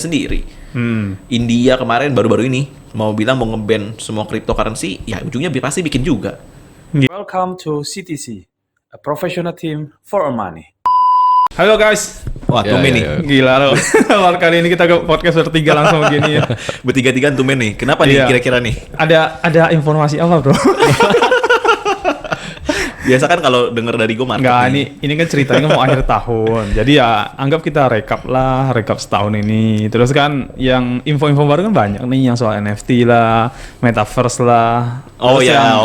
sendiri. India kemarin baru-baru ini mau bilang mau nge-ban semua cryptocurrency, ya ujungnya pasti bikin juga. Welcome to CTC, a professional team for our money. Halo guys. Wah, tumben nih. Gila loh. Kali ini kita ke podcast bertiga langsung begini ya. Bertiga-tigaan tumben nih. Kenapa nih kira-kira nih? Ada informasi apa, Bro? Biasa kan kalau denger dari gue market. Enggak, ini kan ceritanya mau akhir tahun. Jadi ya anggap kita rekap setahun ini. Terus kan yang info-info baru kan banyak nih, yang soal NFT lah, metaverse lah. Oh terus ya,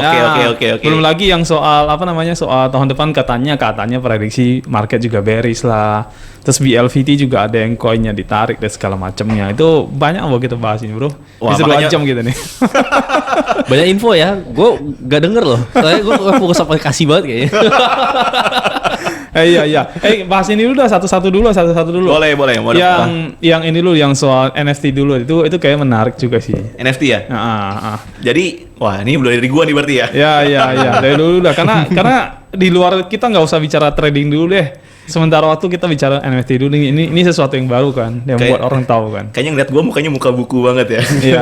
oke. Belum lagi yang soal soal tahun depan katanya prediksi market juga bearish lah. Terus BLVT juga ada yang koinnya ditarik dan segala macamnya. Itu banyak mau kita bahas ini, Bro. Wah, bisa 2 jam gitu nih. Banyak info ya, gue gak denger loh. Soalnya gue fokus aplikasi banget kayaknya. Iya. Bahas ini dulu dah satu-satu dulu. Boleh. Yang ini dulu, yang soal NFT dulu. Itu kayak menarik juga sih. NFT ya? Jadi, wah ini belum dari gua nih berarti ya? Iya. Dari dulu dah. Karena di luar kita nggak usah bicara trading dulu deh. Sementara waktu kita bicara NFT dulu. Ini sesuatu yang baru kan, yang buat orang tahu kan. Kayaknya ngeliat gua mukanya muka buku banget ya. Iya.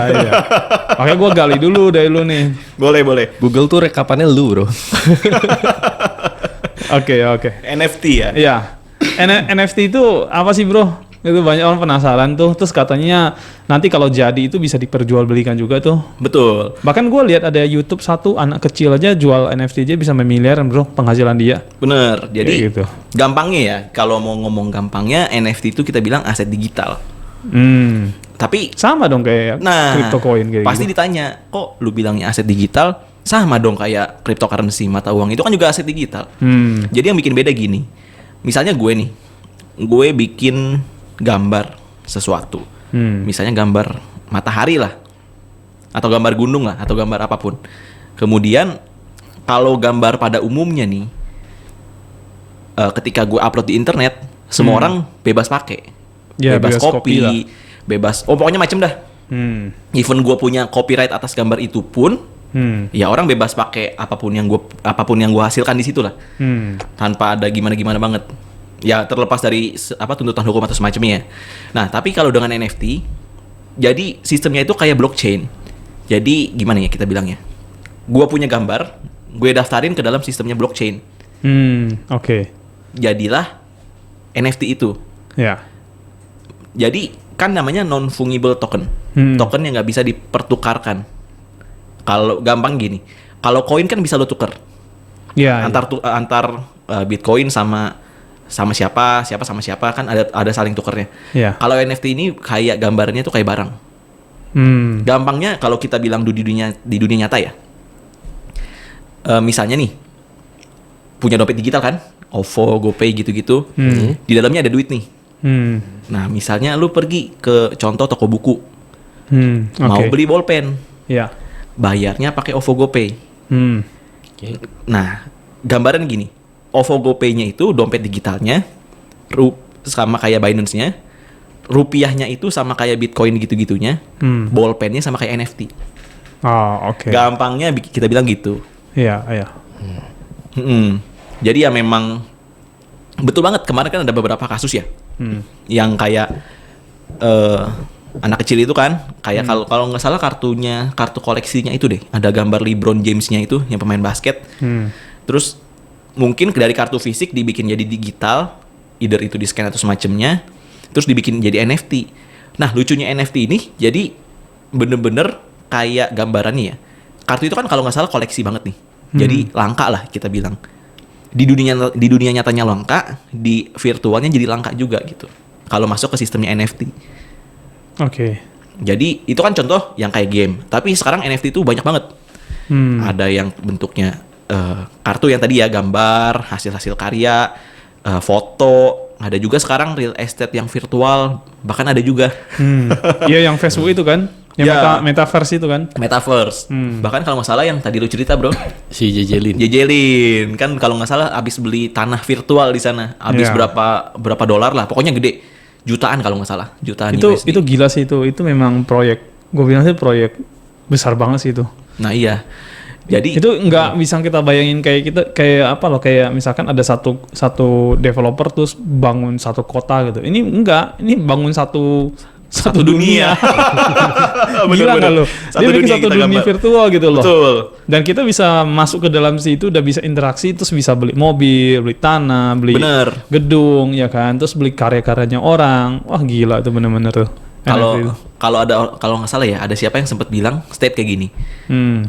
Makanya gua gali dulu dari lu nih. Boleh. Google tuh rekapannya lu, Bro. Oke. NFT ya? Iya. NFT itu apa sih, Bro? Itu banyak orang penasaran tuh. Terus katanya nanti kalau jadi itu bisa diperjualbelikan juga tuh. Betul. Bahkan gue lihat ada YouTube satu anak kecil aja jual NFT aja bisa miliaran, Bro, penghasilan dia. Bener. Jadi gitu. Gampangnya ya, kalau mau ngomong gampangnya NFT itu kita bilang aset digital. Tapi sama dong kayak crypto coin kayak pasti gitu. Ditanya, kok lu bilangnya aset digital? Sama dong kayak cryptocurrency, mata uang itu kan juga aset digital. Jadi yang bikin beda gini. Misalnya gue bikin gambar sesuatu. Misalnya gambar matahari lah. Atau gambar gunung lah, atau gambar apapun. Kemudian kalau gambar pada umumnya nih, ketika gue upload di internet, semua orang bebas pakai. Ya, bebas copy, lah. bebas, pokoknya macem dah. Even gue punya copyright atas gambar itu pun, ya orang bebas pakai apapun yang gue hasilkan di situ lah, tanpa ada gimana banget. Ya terlepas dari tuntutan hukum atau semacamnya. Nah tapi kalau dengan NFT, jadi sistemnya itu kayak blockchain. Jadi gimana ya kita bilangnya? Gue punya gambar, gue daftarin ke dalam sistemnya blockchain. Oke. Jadilah NFT itu. Ya. Jadi kan namanya non-fungible token. Token yang nggak bisa dipertukarkan. Kalau gampang gini, kalau koin kan bisa lo tuker. Ya. Antar Bitcoin sama siapa sama siapa kan ada saling tukernya. Ya. Kalau NFT ini kayak gambarnya tuh kayak barang. Gampangnya kalau kita bilang di dunia nyata ya. Misalnya nih punya dompet digital kan, OVO, GoPay gitu-gitu. Di dalamnya ada duit nih. Nah, misalnya lu pergi ke contoh toko buku. Mau beli bolpen. Ya. Bayarnya pakai OVO GoPay. Nah, gambaran gini. OVO GoPay-nya itu dompet digitalnya sama kayak Binance-nya. Rupiahnya itu sama kayak Bitcoin gitu-gitunya. Bolpennya sama kayak NFT. Oh, oke. Gampangnya kita bilang gitu. Iya. Jadi ya memang betul banget, kemarin kan ada beberapa kasus ya. Yang kayak anak kecil itu kan kayak kalau nggak salah kartu koleksinya itu deh, ada gambar LeBron James-nya itu yang pemain basket. Terus mungkin dari kartu fisik dibikin jadi digital, either itu di scan atau semacamnya, terus dibikin jadi NFT. Nah lucunya NFT ini jadi bener-bener kayak gambarannya ya. Kartu itu kan kalau nggak salah koleksi banget nih, jadi langka lah kita bilang. Di dunia nyatanya langka, di virtualnya jadi langka juga gitu. Kalau masuk ke sistemnya NFT. Oke. Jadi itu kan contoh yang kayak game. Tapi sekarang NFT itu banyak banget. Ada yang bentuknya kartu yang tadi ya, gambar, hasil karya, foto. Ada juga sekarang real estate yang virtual, bahkan ada juga. Iya, yang Facebook itu kan, yang metaverse itu kan. Metaverse. Bahkan kalau nggak salah yang tadi lu cerita, Bro, Si Jejelin kan kalau nggak salah abis beli tanah virtual di sana, abis berapa dolar lah, pokoknya gede, jutaan kalau nggak salah, jutaan USD. Itu gila sih itu memang proyek. Gue bilang sih proyek besar banget sih itu. Nah iya. Jadi itu nggak bisa kita bayangin kayak misalkan ada satu developer terus bangun satu kota gitu. Ini enggak, ini bangun satu satu dunia. Gila Bener-bener. nggak lo? Dia bikin satu kita dunia gambar. virtual gitu loh. Betul. Dan kita bisa masuk ke dalam situ, udah bisa interaksi, terus bisa beli mobil, beli tanah, beli Bener. gedung, ya kan? Terus beli karya-karyanya orang. Wah gila itu bener-bener tuh. Kalau NFT itu. kalau nggak salah ya, ada siapa yang sempat bilang state kayak gini.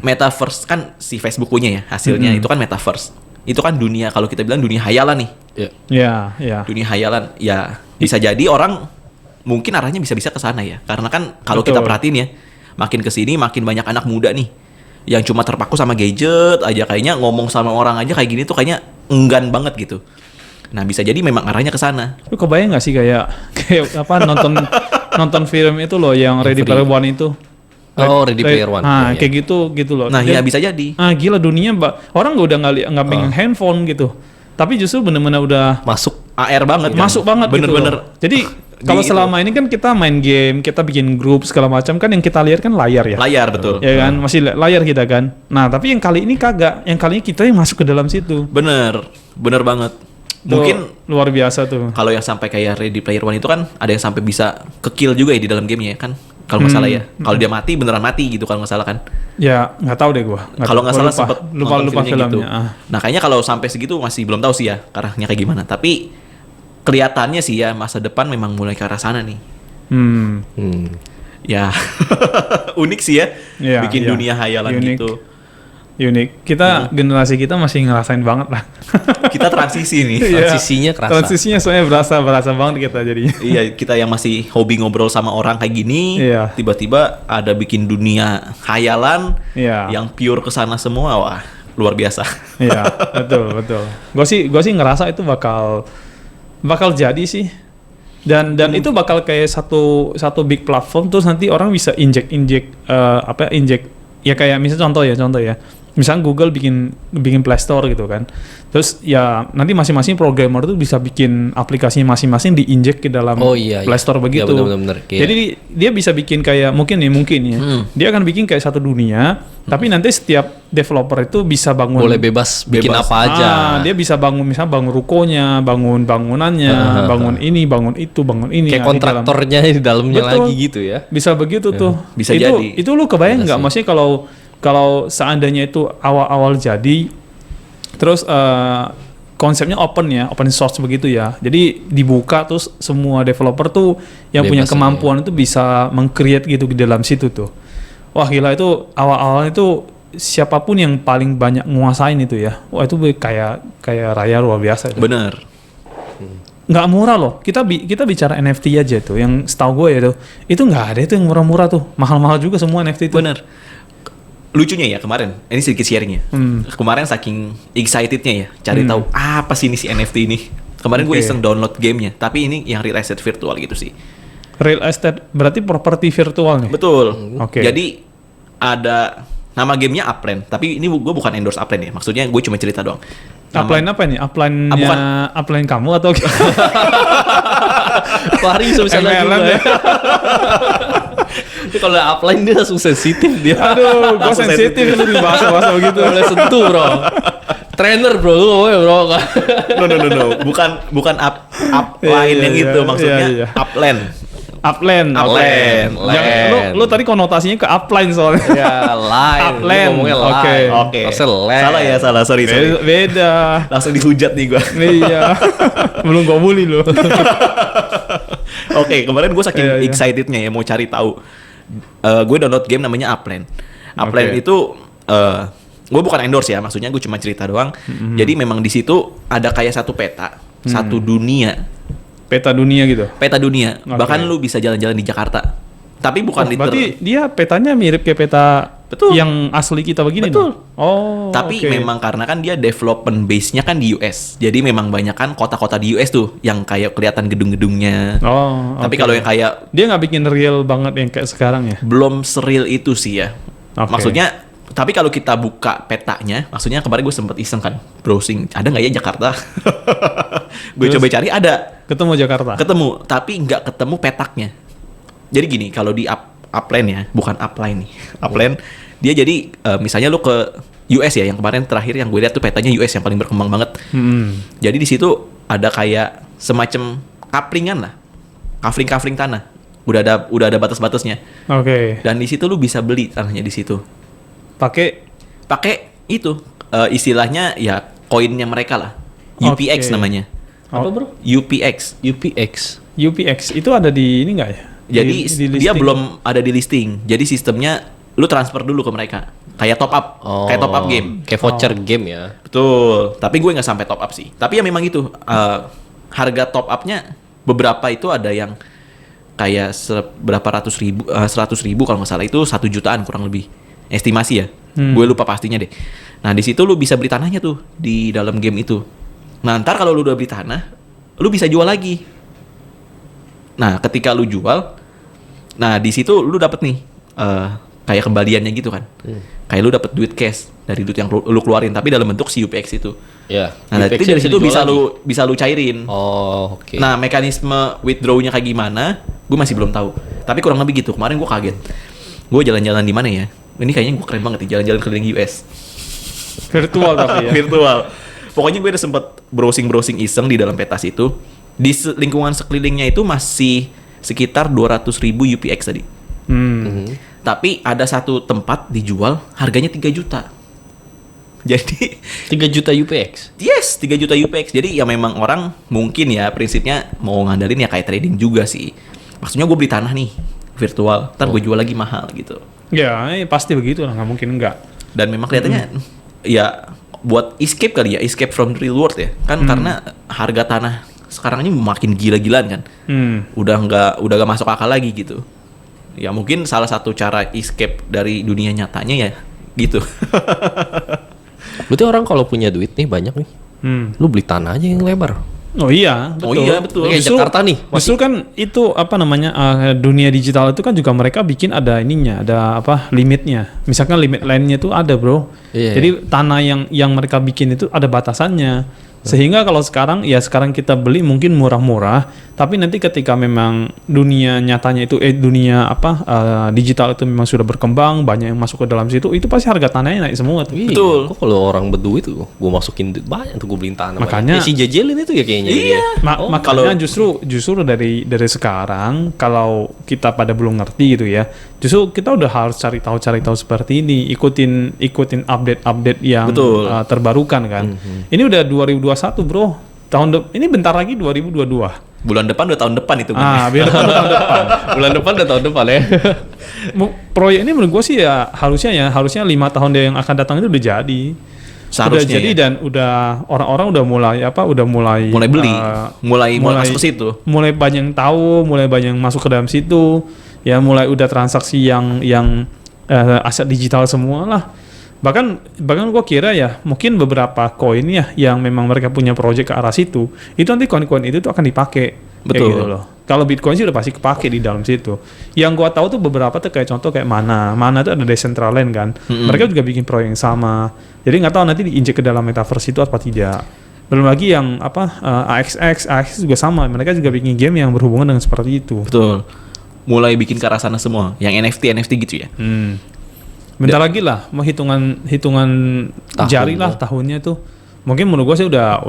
Metaverse kan si Facebook punya ya, hasilnya itu kan metaverse. Itu kan dunia, kalau kita bilang dunia hayalan nih. Ya. Ya. Dunia hayalan ya bisa jadi orang mungkin arahnya bisa-bisa ke sana ya. Karena kan kalau Betul. kita perhatiin ya, makin kesini makin banyak anak muda nih yang cuma terpaku sama gadget aja, kayaknya ngomong sama orang aja kayak gini tuh kayaknya enggan banget gitu. Nah bisa jadi memang arahnya ke sana. Lu kebayang gak sih kayak apa nonton film itu loh yang Ready Player One itu? Oh, Ready Player One. Nah, Iya, kayak gitu loh. Nah Dan- ya bisa jadi. gila dunia, orang udah nggak pengen handphone gitu. Tapi justru bener-bener udah Masuk. AR banget kan? masuk banget Bener-bener. gitu loh. Jadi kalau Di itu. selama ini kan kita main game, kita bikin grup segala macam kan yang kita lihat kan layar ya. Layar betul. Ya kan, masih layar kita kan. Nah, tapi yang kali ini kagak. Yang kali ini kita yang masuk ke dalam situ. Bener banget. Tuh, Mungkin luar biasa tuh. kalau yang sampai kayak Ready Player One itu kan ada yang sampai bisa ke-kill juga ya di dalam gamenya kan. Kalau nggak salah ya. Kalau dia mati beneran mati gitu kalau nggak salah kan. Ya, nggak tahu deh gua. Kalau nggak salah sempet lupa nonton filmnya gitu. filmnya. Nah kayaknya kalau sampai segitu masih belum tahu sih ya arahnya kayak gimana. Tapi kelihatannya sih ya masa depan memang mulai ke arah sana nih. Hmm. Ya unik sih ya. Iya, Bikin iya. dunia hayalan Unik. gitu. Unik. Kita generasi kita masih ngerasain banget lah. Kita transisi nih. Iya. Transisinya kerasa. Transisinya soalnya berasa banget kita jadinya. Iya, kita yang masih hobi ngobrol sama orang kayak gini, Iya. tiba-tiba ada bikin dunia hayalan Iya. yang pure ke sana semua, wah luar biasa. Iya, betul. Gue sih ngerasa itu bakal jadi sih. Dan itu bakal kayak satu big platform, terus nanti orang bisa inject ya kayak misalnya contoh ya. Misalnya Google bikin Play Store gitu kan. Terus ya nanti masing-masing programmer tuh bisa bikin aplikasinya masing-masing diinjek ke dalam Play Store begitu. Iya, benar-benar. Kayak- Jadi dia bisa bikin kayak mungkin ya. Dia akan bikin kayak satu dunia, tapi nanti setiap developer itu bisa bangun boleh bebas bikin Bebas. apa aja. Dia bisa misalnya bangun rukonya, bangun bangunannya, bangun ini, bangun itu, bangun ini. Kayak Nah, di dalam- kontraktornya di dalamnya Betul. lagi gitu ya. Bisa begitu tuh. Bisa itu, jadi. Itu lu kebayang nggak? Maksudnya kalau seandainya itu awal-awal jadi, terus konsepnya open source begitu ya. Jadi dibuka terus semua developer tuh yang punya Bebas kemampuan itu bisa meng-create gitu di dalam situ tuh. Wah gila itu awal-awal itu siapapun yang paling banyak nguasain itu ya. Wah itu kayak raya luar biasa. Itu. Bener. Nggak murah loh. Kita bicara NFT aja tuh. Yang setahu gue ya tuh, itu nggak ada itu yang murah-murah tuh. Mahal-mahal juga semua NFT itu. Bener. Lucunya ya kemarin, ini sedikit sharing ya. Kemarin saking excitednya ya, cari tahu apa sih ini si NFT ini. Kemarin gue Oke. iseng download gamenya, tapi ini yang real estate virtual gitu sih. Real estate berarti properti virtual nih. Betul. Oke. Jadi ada nama gamenya Upland, tapi ini gue bukan endorse Upland ya. Maksudnya gue cuma cerita doang. Upline apa nih? Upline-nya bukan. upline kamu atau Lari misalnya MLM juga. ya? Itu kalau upline dia langsung sensitif dia. Aduh, gue Langsung sensitif itu di bahasa-bahasa begitu. Boleh sentuh, Bro. Trainer, Bro. Lu ngomongnya, Bro. No. Bukan upline Iya, yang iya, itu, maksudnya iya. Upland. Upland. Upland. Jangan- lu tadi konotasinya ke upline soalnya. Ya, line. Upland. Lu ngomongnya Oke. line. Oke. Harusnya land. Salah ya, salah. Sorry. Beda. Langsung dihujat nih gue. Iya. Belum gue bully lu. Oke, kemarin gue saking Iya, iya. excitednya ya mau cari tahu. Gue download game namanya Upland. Upland Oke. itu gue bukan endorse ya, maksudnya gue cuma cerita doang. Jadi memang di situ ada kayak satu peta, satu dunia, Peta dunia gitu. peta dunia. Oke. Bahkan lu bisa jalan-jalan di Jakarta. Tapi bukan Berarti dia petanya mirip kayak peta Betul. yang asli kita begini Betul. dong? Oh, Tapi oke. memang karena kan dia development base-nya kan di US. Jadi memang banyak kan kota-kota di US tuh yang kayak kelihatan gedung-gedungnya. Oh, Tapi oke. kalau yang kayak Dia nggak bikin real banget yang kayak sekarang ya? belum seril itu sih ya. Oke. Maksudnya, tapi kalau kita buka petanya, maksudnya kemarin gue sempet iseng kan, browsing, ada nggak ya Jakarta? Gue Terus? coba cari, ada. Ketemu Jakarta? Ketemu, tapi nggak ketemu petaknya. Jadi gini, kalau di Upland ya, bukan Upline nih. Upland, dia jadi, misalnya lu ke US ya, yang kemarin terakhir yang gue lihat tuh petanya US yang paling berkembang banget. Jadi di situ ada kayak semacam kaplingan lah, kafling tanah. udah ada batas-batasnya. Oke. Dan di situ lu bisa beli tanahnya di situ. Pakai Itu istilahnya ya koinnya mereka lah. UPX Oke. namanya. Apa bro? UPX. UPX itu ada di ini nggak ya? Jadi Di dia listing? belum ada di listing. Jadi sistemnya lu transfer dulu ke mereka. Kayak top up, kayak top up game. Kayak voucher game ya. Betul. Tapi gue nggak sampai top up sih. Tapi ya memang itu harga top upnya beberapa itu ada yang kayak berapa ratus ribu, 100.000 kalau nggak salah itu 1 jutaan kurang lebih. Estimasi ya. Gue lupa pastinya deh. Nah di situ lu bisa beli tanahnya tuh di dalam game itu. Nah ntar kalau lu udah beli tanah, lu bisa jual lagi. Nah ketika lu jual, nah di situ lu dapet nih kayak kembaliannya gitu kan. Kayak lu dapet duit cash dari duit yang lu keluarin, tapi dalam bentuk si UPX itu. Ya. Nah UPX itu dari situ dijual bisa lagi. lu cairin. Oh, oke. Nah mekanisme withdraw-nya kayak gimana, gue masih belum tahu. Tapi kurang lebih gitu. Kemarin gue kaget. Gue jalan-jalan di mana ya? Ini kayaknya gue keren banget nih, jalan-jalan keliling US. virtual tapi ya. Virtual. Pokoknya gue udah sempet browsing iseng di dalam petas itu. Di lingkungan sekelilingnya itu masih sekitar 200.000 UPX tadi. Tapi ada satu tempat dijual harganya 3 juta. Jadi 3 juta UPX. yes, 3 juta UPX. Jadi ya memang orang mungkin ya prinsipnya mau ngandalin ya kayak trading juga sih. Maksudnya gue beli tanah nih virtual, ntar gue jual lagi mahal gitu. Ya, pasti begitu lah, nggak mungkin enggak. Dan memang kelihatannya ya buat escape kali ya, escape from the real world ya. Kan karena harga tanah sekarang ini makin gila-gilaan kan. Udah nggak masuk akal lagi gitu. Ya mungkin salah satu cara escape dari dunia nyatanya ya gitu. Berarti orang kalau punya duit nih banyak nih, lu beli tanah aja yang lebar. Oh iya, betul. Oh iya, betul. Kayak Jakarta nih, Justru kan itu apa namanya dunia digital itu kan juga mereka bikin ada ininya, ada apa limitnya. Misalkan limit land-nya itu ada, bro. Iya. Jadi tanah yang mereka bikin itu ada batasannya. Sehingga kalau sekarang kita beli mungkin murah-murah, tapi nanti ketika memang dunia nyatanya itu dunia digital itu memang sudah berkembang, banyak yang masuk ke dalam situ, itu pasti harga tanahnya naik semua tuh. Iya, Betul. Kok kalau orang berduit tuh, gue masukin duit banyak tuh gue beliin tanah. Makanya- banyak. Si jejelin itu ya kayaknya. Iya. Makanya justru dari sekarang kalau kita pada belum ngerti gitu ya, justru kita udah harus cari tahu seperti ini, ikutin update yang Betul. terbarukan kan. Ini udah 2021 bro, ini bentar lagi 2022. Bulan depan udah tahun depan itu. Biar tahun depan. Bulan depan udah tahun depan ya. Proyek ini menurut gue sih ya harusnya 5 tahun yang akan datang itu udah jadi. Seharusnya udah jadi ya. dan udah orang-orang udah mulai beli, mulai masuk ke situ. Mulai banyak yang tahu, mulai banyak yang masuk ke dalam situ, ya mulai udah transaksi yang aset digital semua lah. Bahkan gue kira ya mungkin beberapa koin ya yang memang mereka punya project ke arah situ, itu nanti koin-koin itu tuh akan dipakai. Kayak Betul. gitu loh. Kalau Bitcoin sih udah pasti kepake di dalam situ. Yang gue tahu tuh beberapa tuh kayak contoh kayak Mana tuh ada Decentraland kan. Mereka juga bikin proyek yang sama. Jadi nggak tahu nanti diinjek ke dalam metaverse itu apa tidak. Belum lagi yang AXX juga sama. Mereka juga bikin game yang berhubungan dengan seperti itu. Betul. Mulai bikin ke arah sana semua. Yang NFT gitu ya. Bentar lagi lah, mau hitungan jari lah tahunnya tuh. Mungkin menurut gue sih udah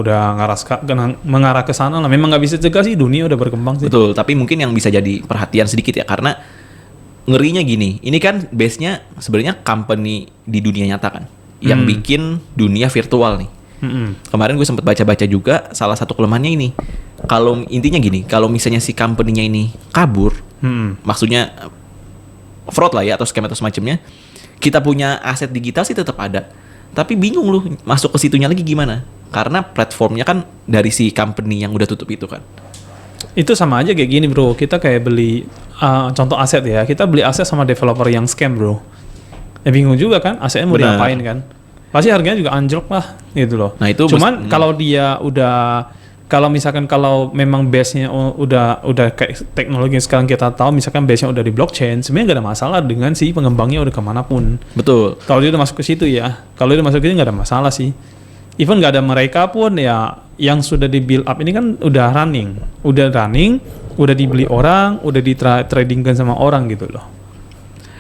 mengarah ke sana lah. Memang nggak bisa cegah sih, dunia udah berkembang sih. Betul, tapi mungkin yang bisa jadi perhatian sedikit ya, karena ngerinya gini, ini kan base-nya sebenarnya company di dunia nyata kan, yang bikin dunia virtual nih. Kemarin gue sempat baca-baca juga, salah satu kelemahannya ini, kalau intinya gini, kalau misalnya si company-nya ini kabur, maksudnya fraud lah ya, atau scam atau semacamnya, kita punya aset digital sih tetap ada, tapi bingung lu masuk ke situnya lagi gimana, karena platformnya kan dari si company yang udah tutup itu kan. Itu sama aja kayak gini bro, kita kayak beli contoh aset ya, kita beli aset sama developer yang scam bro, ya bingung juga kan asetnya mau Benar. diapain kan, pasti harganya juga anjlok lah gitu loh. Nah, itu cuman kalau dia kalau memang base-nya udah kayak teknologi yang sekarang kita tahu, misalkan base-nya udah di blockchain, sebenarnya nggak ada masalah dengan si pengembangnya udah kemanapun. Betul. Kalau dia udah masuk ke situ ya, kalau dia udah masuk ke situ nggak ada masalah sih. Even nggak ada mereka pun ya, yang sudah di build up ini kan udah running, udah dibeli orang, udah di tradingkan sama orang gitu loh.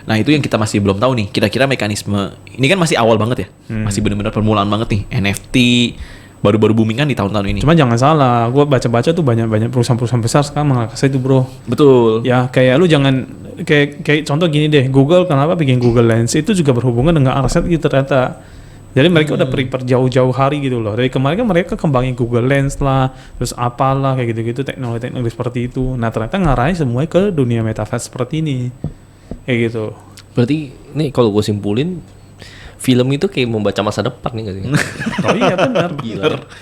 Nah itu yang kita masih belum tahu nih, kira-kira mekanisme, ini kan masih awal banget ya, masih benar-benar permulaan banget nih, NFT, baru-baru booming kan di tahun-tahun ini. Cuma jangan salah, gue baca-baca tuh banyak perusahaan-perusahaan besar sekarang mengaksesnya itu bro. Betul. Ya kayak lu jangan kayak contoh gini deh, Google kenapa bikin Google Lens itu juga berhubungan dengan aset gitu ternyata. Jadi mereka udah prepare jauh-jauh hari gitu loh. Dari kemarin kan mereka kembangin Google Lens lah, terus apalah kayak gitu-gitu teknologi seperti itu. Nah ternyata ngarahin semuanya ke dunia metaverse seperti ini, kayak gitu. Berarti nih kalau gue simpulin, film itu kayak membaca masa depan nih nggak sih? Oh iya benar.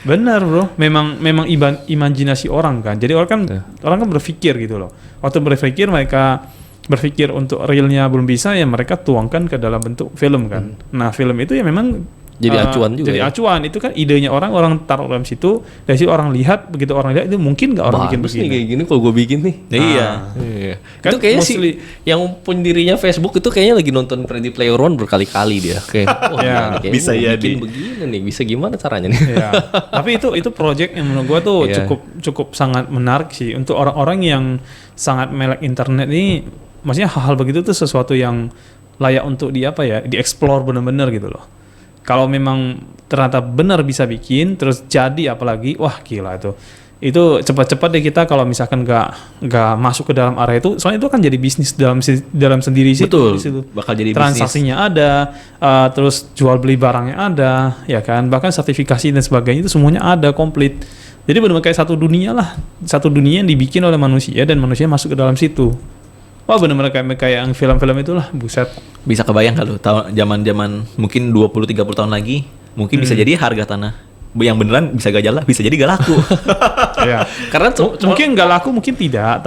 Benar bro. Memang imajinasi orang kan. Jadi orang kan berpikir gitu loh. Waktu berpikir mereka berpikir untuk realnya belum bisa ya mereka tuangkan ke dalam bentuk film kan. Nah film itu ya memang Jadi acuan juga. Jadi ya? acuan itu kan idenya orang taruh dalam situ, dari situ orang lihat, begitu orang lihat itu mungkin nggak orang bikin Bagus nih begini. kayak gini kalau gue bikin nih. Iya. Iya. Kan Itu kayaknya sih mostly- yang pendirinya Facebook itu kayaknya lagi nonton Ready Player One berkali-kali dia. Kayak Ya, kayaknya bisa mau jadi. bikin begini nih, bisa gimana caranya nih? Iya. Tapi itu project yang menurut gua tuh Iya. cukup sangat menarik sih untuk orang-orang yang sangat melek internet ini. Maksudnya hal-hal begitu tuh sesuatu yang layak untuk dieksplor benar-benar gitu loh. Kalau memang ternyata benar bisa bikin terus jadi apalagi wah gila itu cepat-cepat deh kita kalau misalkan nggak masuk ke dalam area itu, soalnya itu kan jadi bisnis dalam sendiri sih. Betul. Di situ. Bakal jadi transaksinya ada, terus jual beli barangnya ada, ya kan, bahkan sertifikasi dan sebagainya itu semuanya ada komplit. Jadi benar-benar kayak satu dunia yang dibikin oleh manusia dan manusia masuk ke dalam situ. Wah benar-benar kayak yang film-film itulah, buset. Bisa kebayang kalau zaman-zaman mungkin 20-30 tahun lagi mungkin bisa jadi harga tanah yang beneran bisa gak jalan, bisa jadi gak laku. Ya. Karena Mungkin nggak laku, mungkin tidak,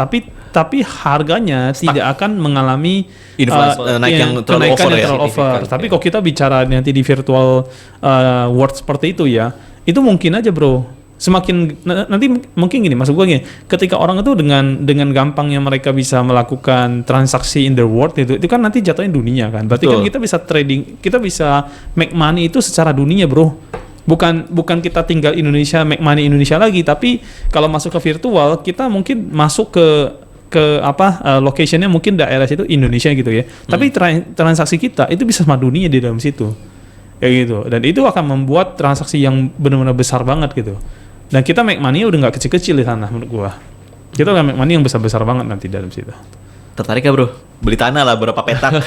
tapi harganya tidak akan mengalami Inflasi, naik yang terlalu kenaikan over yang ya. terlalu over. Signifikan, Tapi ya. kalau kita bicara nanti di virtual world seperti itu ya, itu mungkin aja bro. Semakin nanti mungkin gini, maksud gue gini, ketika orang itu dengan gampangnya mereka bisa melakukan transaksi in the world itu kan nanti jatuhnya dunia kan. Berarti kan Betul. kita bisa trading, kita bisa make money itu secara dunia bro. Bukan kita tinggal Indonesia, make money Indonesia lagi, tapi kalau masuk ke virtual kita mungkin masuk ke locationnya mungkin daerah situ Indonesia gitu ya. Tapi transaksi kita itu bisa sama dunia di dalam situ. Kayak gitu. Dan itu akan membuat transaksi yang benar-benar besar banget gitu. Dan kita make money udah nggak kecil-kecil di sana menurut gua. Kita akan make money yang besar-besar banget nanti dalam situ. Tertarik ya bro? Beli tanah lah berapa petak.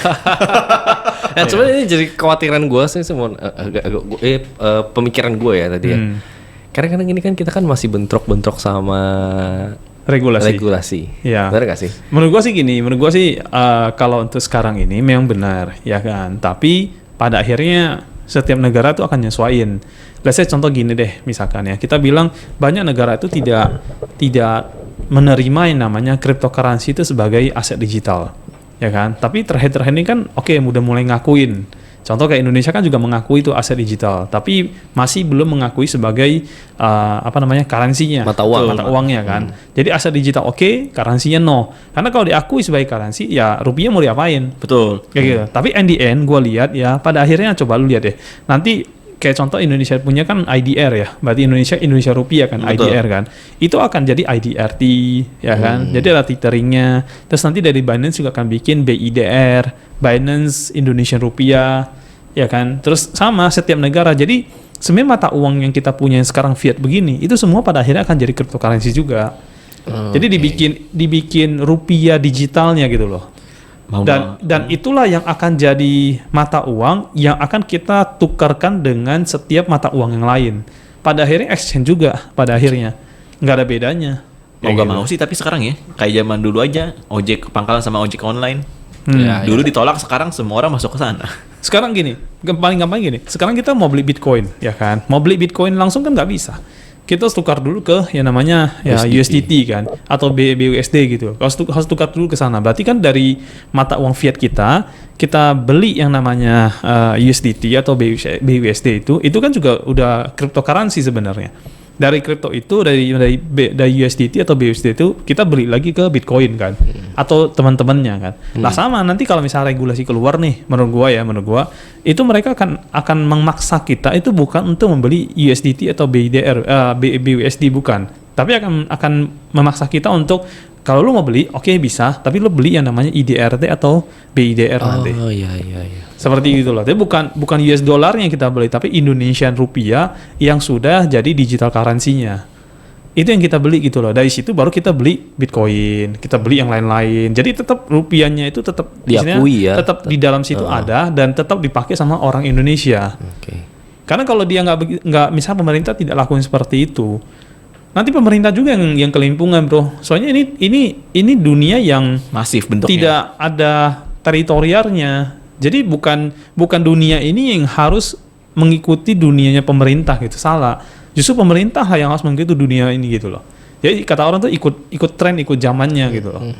Nah, sebenarnya ini jadi kekhawatiran gue sih, pemikiran gue ya tadi ya. Karena kadang ini kan kita kan masih bentrok-bentrok sama regulasi. Iya. Benar gak sih? Menurut gua sih kalau untuk sekarang ini memang benar ya kan. Tapi pada akhirnya setiap negara itu akan nyesuaiin. Let's say contoh gini deh, misalkan ya, kita bilang banyak negara itu tidak menerima yang namanya cryptocurrency itu sebagai aset digital, ya kan? Tapi terakhir ini kan udah mulai ngakuin. Contoh kayak Indonesia kan juga mengakui itu aset digital, tapi masih belum mengakui sebagai currency-nya, Mata uang. mata uangnya kan. Jadi aset digital currency-nya no. Karena kalau diakui sebagai currency, ya rupiah mau diapain? Betul. Kayak gitu. Tapi in the end gue lihat ya pada akhirnya coba lu lihat deh. Nanti kayak contoh Indonesia punya kan IDR ya. Berarti Indonesia rupiah kan. Betul. IDR kan. Itu akan jadi IDRT ya kan. Jadi ada tetheringnya. Terus nanti dari Binance juga akan bikin BIDR, Binance Indonesian Rupiah ya kan. Terus sama setiap negara. Jadi sebenarnya mata uang yang kita punya yang sekarang fiat begini itu semua pada akhirnya akan jadi cryptocurrency juga. Jadi dibikin rupiah digitalnya gitu loh. Dan itulah yang akan jadi mata uang yang akan kita tukarkan dengan setiap mata uang yang lain. Pada akhirnya exchange juga pada akhirnya. Nggak ada bedanya. Mau gak mau sih, tapi sekarang ya kayak zaman dulu aja ojek pangkalan sama ojek online. Ya, Dulu ditolak, sekarang semua orang masuk ke sana. Sekarang gini, paling gampang gini. Sekarang kita mau beli Bitcoin, ya kan? Mau beli Bitcoin langsung kan nggak bisa. Kita harus tukar dulu ke yang namanya USDT kan, atau BUSD gitu. Harus tukar dulu ke sana. Berarti kan dari mata uang fiat kita beli yang namanya USDT atau BUSD itu kan juga udah cryptocurrency sebenarnya. Dari kripto itu dari USDT atau BUSD itu kita beli lagi ke Bitcoin kan, atau teman-temannya kan. Lah sama nanti kalau misalnya regulasi keluar nih, menurut gua itu mereka akan memaksa kita itu bukan untuk membeli USDT atau BUSD bukan, tapi akan memaksa kita untuk Kalau lu mau beli, oke bisa, tapi lu beli yang namanya IDRT atau BIDR nanti. Oh iya. Seperti itu loh. Tapi bukan US dollar yang kita beli, tapi Indonesian rupiah yang sudah jadi digital currency-nya. Itu yang kita beli gitu loh. Dari situ baru kita beli Bitcoin, kita beli yang lain-lain. Jadi tetap rupiahnya itu tetap Diakui ya. tetap di dalam situ ada dan tetap dipakai sama orang Indonesia. Oke. Karena kalau dia nggak misalnya pemerintah tidak lakukan seperti itu, nanti pemerintah juga yang kelimpungan, bro. Soalnya ini dunia yang Masif bentuknya. tidak ada teritorialnya. Jadi bukan dunia ini yang harus mengikuti dunianya pemerintah gitu. Salah. Justru pemerintah yang harus mengikuti dunia ini gitu loh. Jadi kata orang tuh ikut tren, ikut zamannya gitu loh.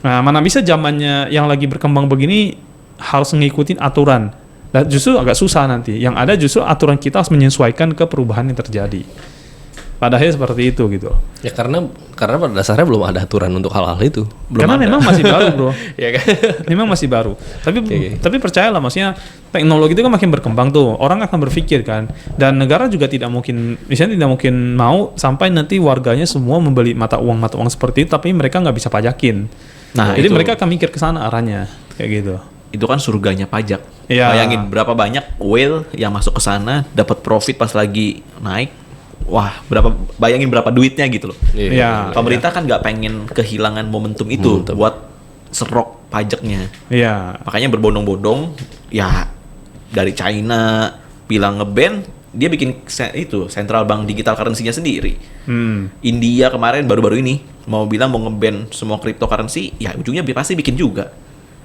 Nah, mana bisa zamannya yang lagi berkembang begini harus ngikutin aturan. Dan justru agak susah nanti. Yang ada justru aturan kita harus menyesuaikan ke perubahan yang terjadi. Padahal seperti itu gitu. Ya karena pada dasarnya belum ada aturan untuk hal-hal itu. Karena memang masih baru, bro. Ya kan? Memang masih baru. Tapi Oke. tapi percayalah, maksudnya teknologi itu kan makin berkembang tuh. Orang akan berpikir kan. Dan negara juga tidak mungkin mau sampai nanti warganya semua membeli mata uang seperti itu, tapi mereka nggak bisa pajakin. Nah, Jadi itu. mereka akan mikir ke sana arahnya kayak gitu. Itu kan surganya pajak. Iya. Bayangin berapa banyak whale yang masuk ke sana dapat profit pas lagi naik. Wah, bayangin berapa duitnya gitu loh. Iya. Pemerintah kan nggak pengen kehilangan momentum itu Momentum. buat serok pajaknya. Iya. Makanya berbondong-bondong ya dari China bilang nge-ban, dia bikin central bank digital currency-nya sendiri. India kemarin baru-baru ini mau bilang mau nge-ban semua cryptocurrency, ya ujungnya pasti bikin juga.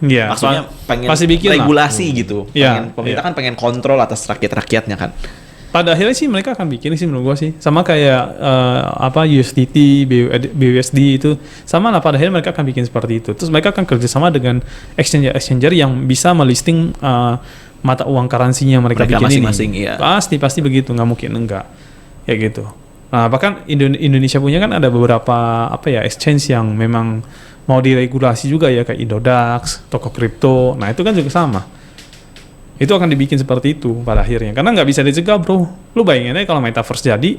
Iya. Maksudnya pengen pasti bikin lah. regulasi gitu. Iya, Pemerintah iya. kan pengen kontrol atas rakyat-rakyatnya kan. Pada akhirnya sih mereka akan bikin sih menurut gua sih. Sama kayak USDT, BUSD itu sama lah, pada akhirnya mereka akan bikin seperti itu. Terus mereka akan kerjasama dengan exchanger yang bisa melisting mata uang currency-nya mereka bikin masing-masing, ini. iya. Pasti begitu, nggak mungkin enggak. Kayak gitu. Nah, bahkan Indonesia punya kan ada beberapa exchange yang memang mau diregulasi juga ya, kayak Indodax, toko kripto. Nah, itu kan juga sama. Itu akan dibikin seperti itu pada akhirnya, karena nggak bisa dicegah, bro. Lu bayangin aja kalau metaverse jadi,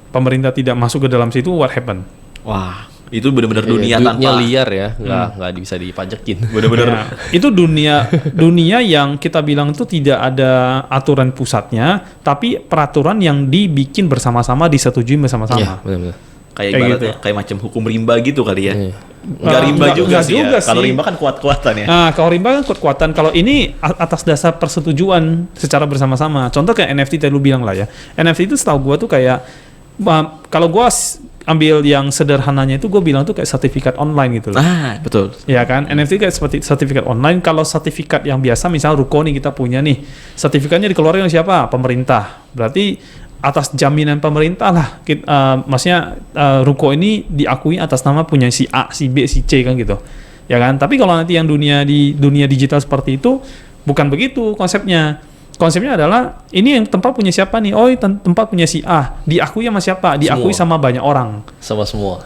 pemerintah tidak masuk ke dalam situ, what happen? Wah, itu benar-benar dunia duitnya tanpa liar ya, nggak bisa dipajakin. benar-benar Nah, itu dunia yang kita bilang itu tidak ada aturan pusatnya, tapi peraturan yang dibikin bersama-sama, disetujui bersama-sama. Iya, benar-benar. kayak Kayak ibaratnya gitu. kayak macam hukum rimba gitu kali ya. Iya. Nggak rimba juga Nggak sih juga ya. Kalau sih. rimba kan kuat-kuatan ya. Nah, kalau rimba kan kuat-kuatan. Kalau ini atas dasar persetujuan secara bersama-sama. Contoh kayak NFT tadi lu bilang lah ya. NFT itu setahu gua tuh kayak kalau gua ambil yang sederhananya itu gua bilang tuh kayak sertifikat online gitu loh. Ah, betul. Ya kan, NFT kayak seperti sertifikat online. Kalau sertifikat yang biasa, misal Ruko nih kita punya nih, sertifikatnya dikeluarkan oleh siapa? Pemerintah. Berarti atas jaminan pemerintah lah, maksudnya Ruko ini diakui atas nama punya si A, si B, si C kan gitu. Ya kan. Tapi kalau nanti yang di dunia digital seperti itu, bukan begitu konsepnya. Konsepnya adalah ini yang tempat punya siapa nih? Oh, tempat punya si A. Diakui sama siapa? Diakui Semua. sama banyak orang. Sama semua.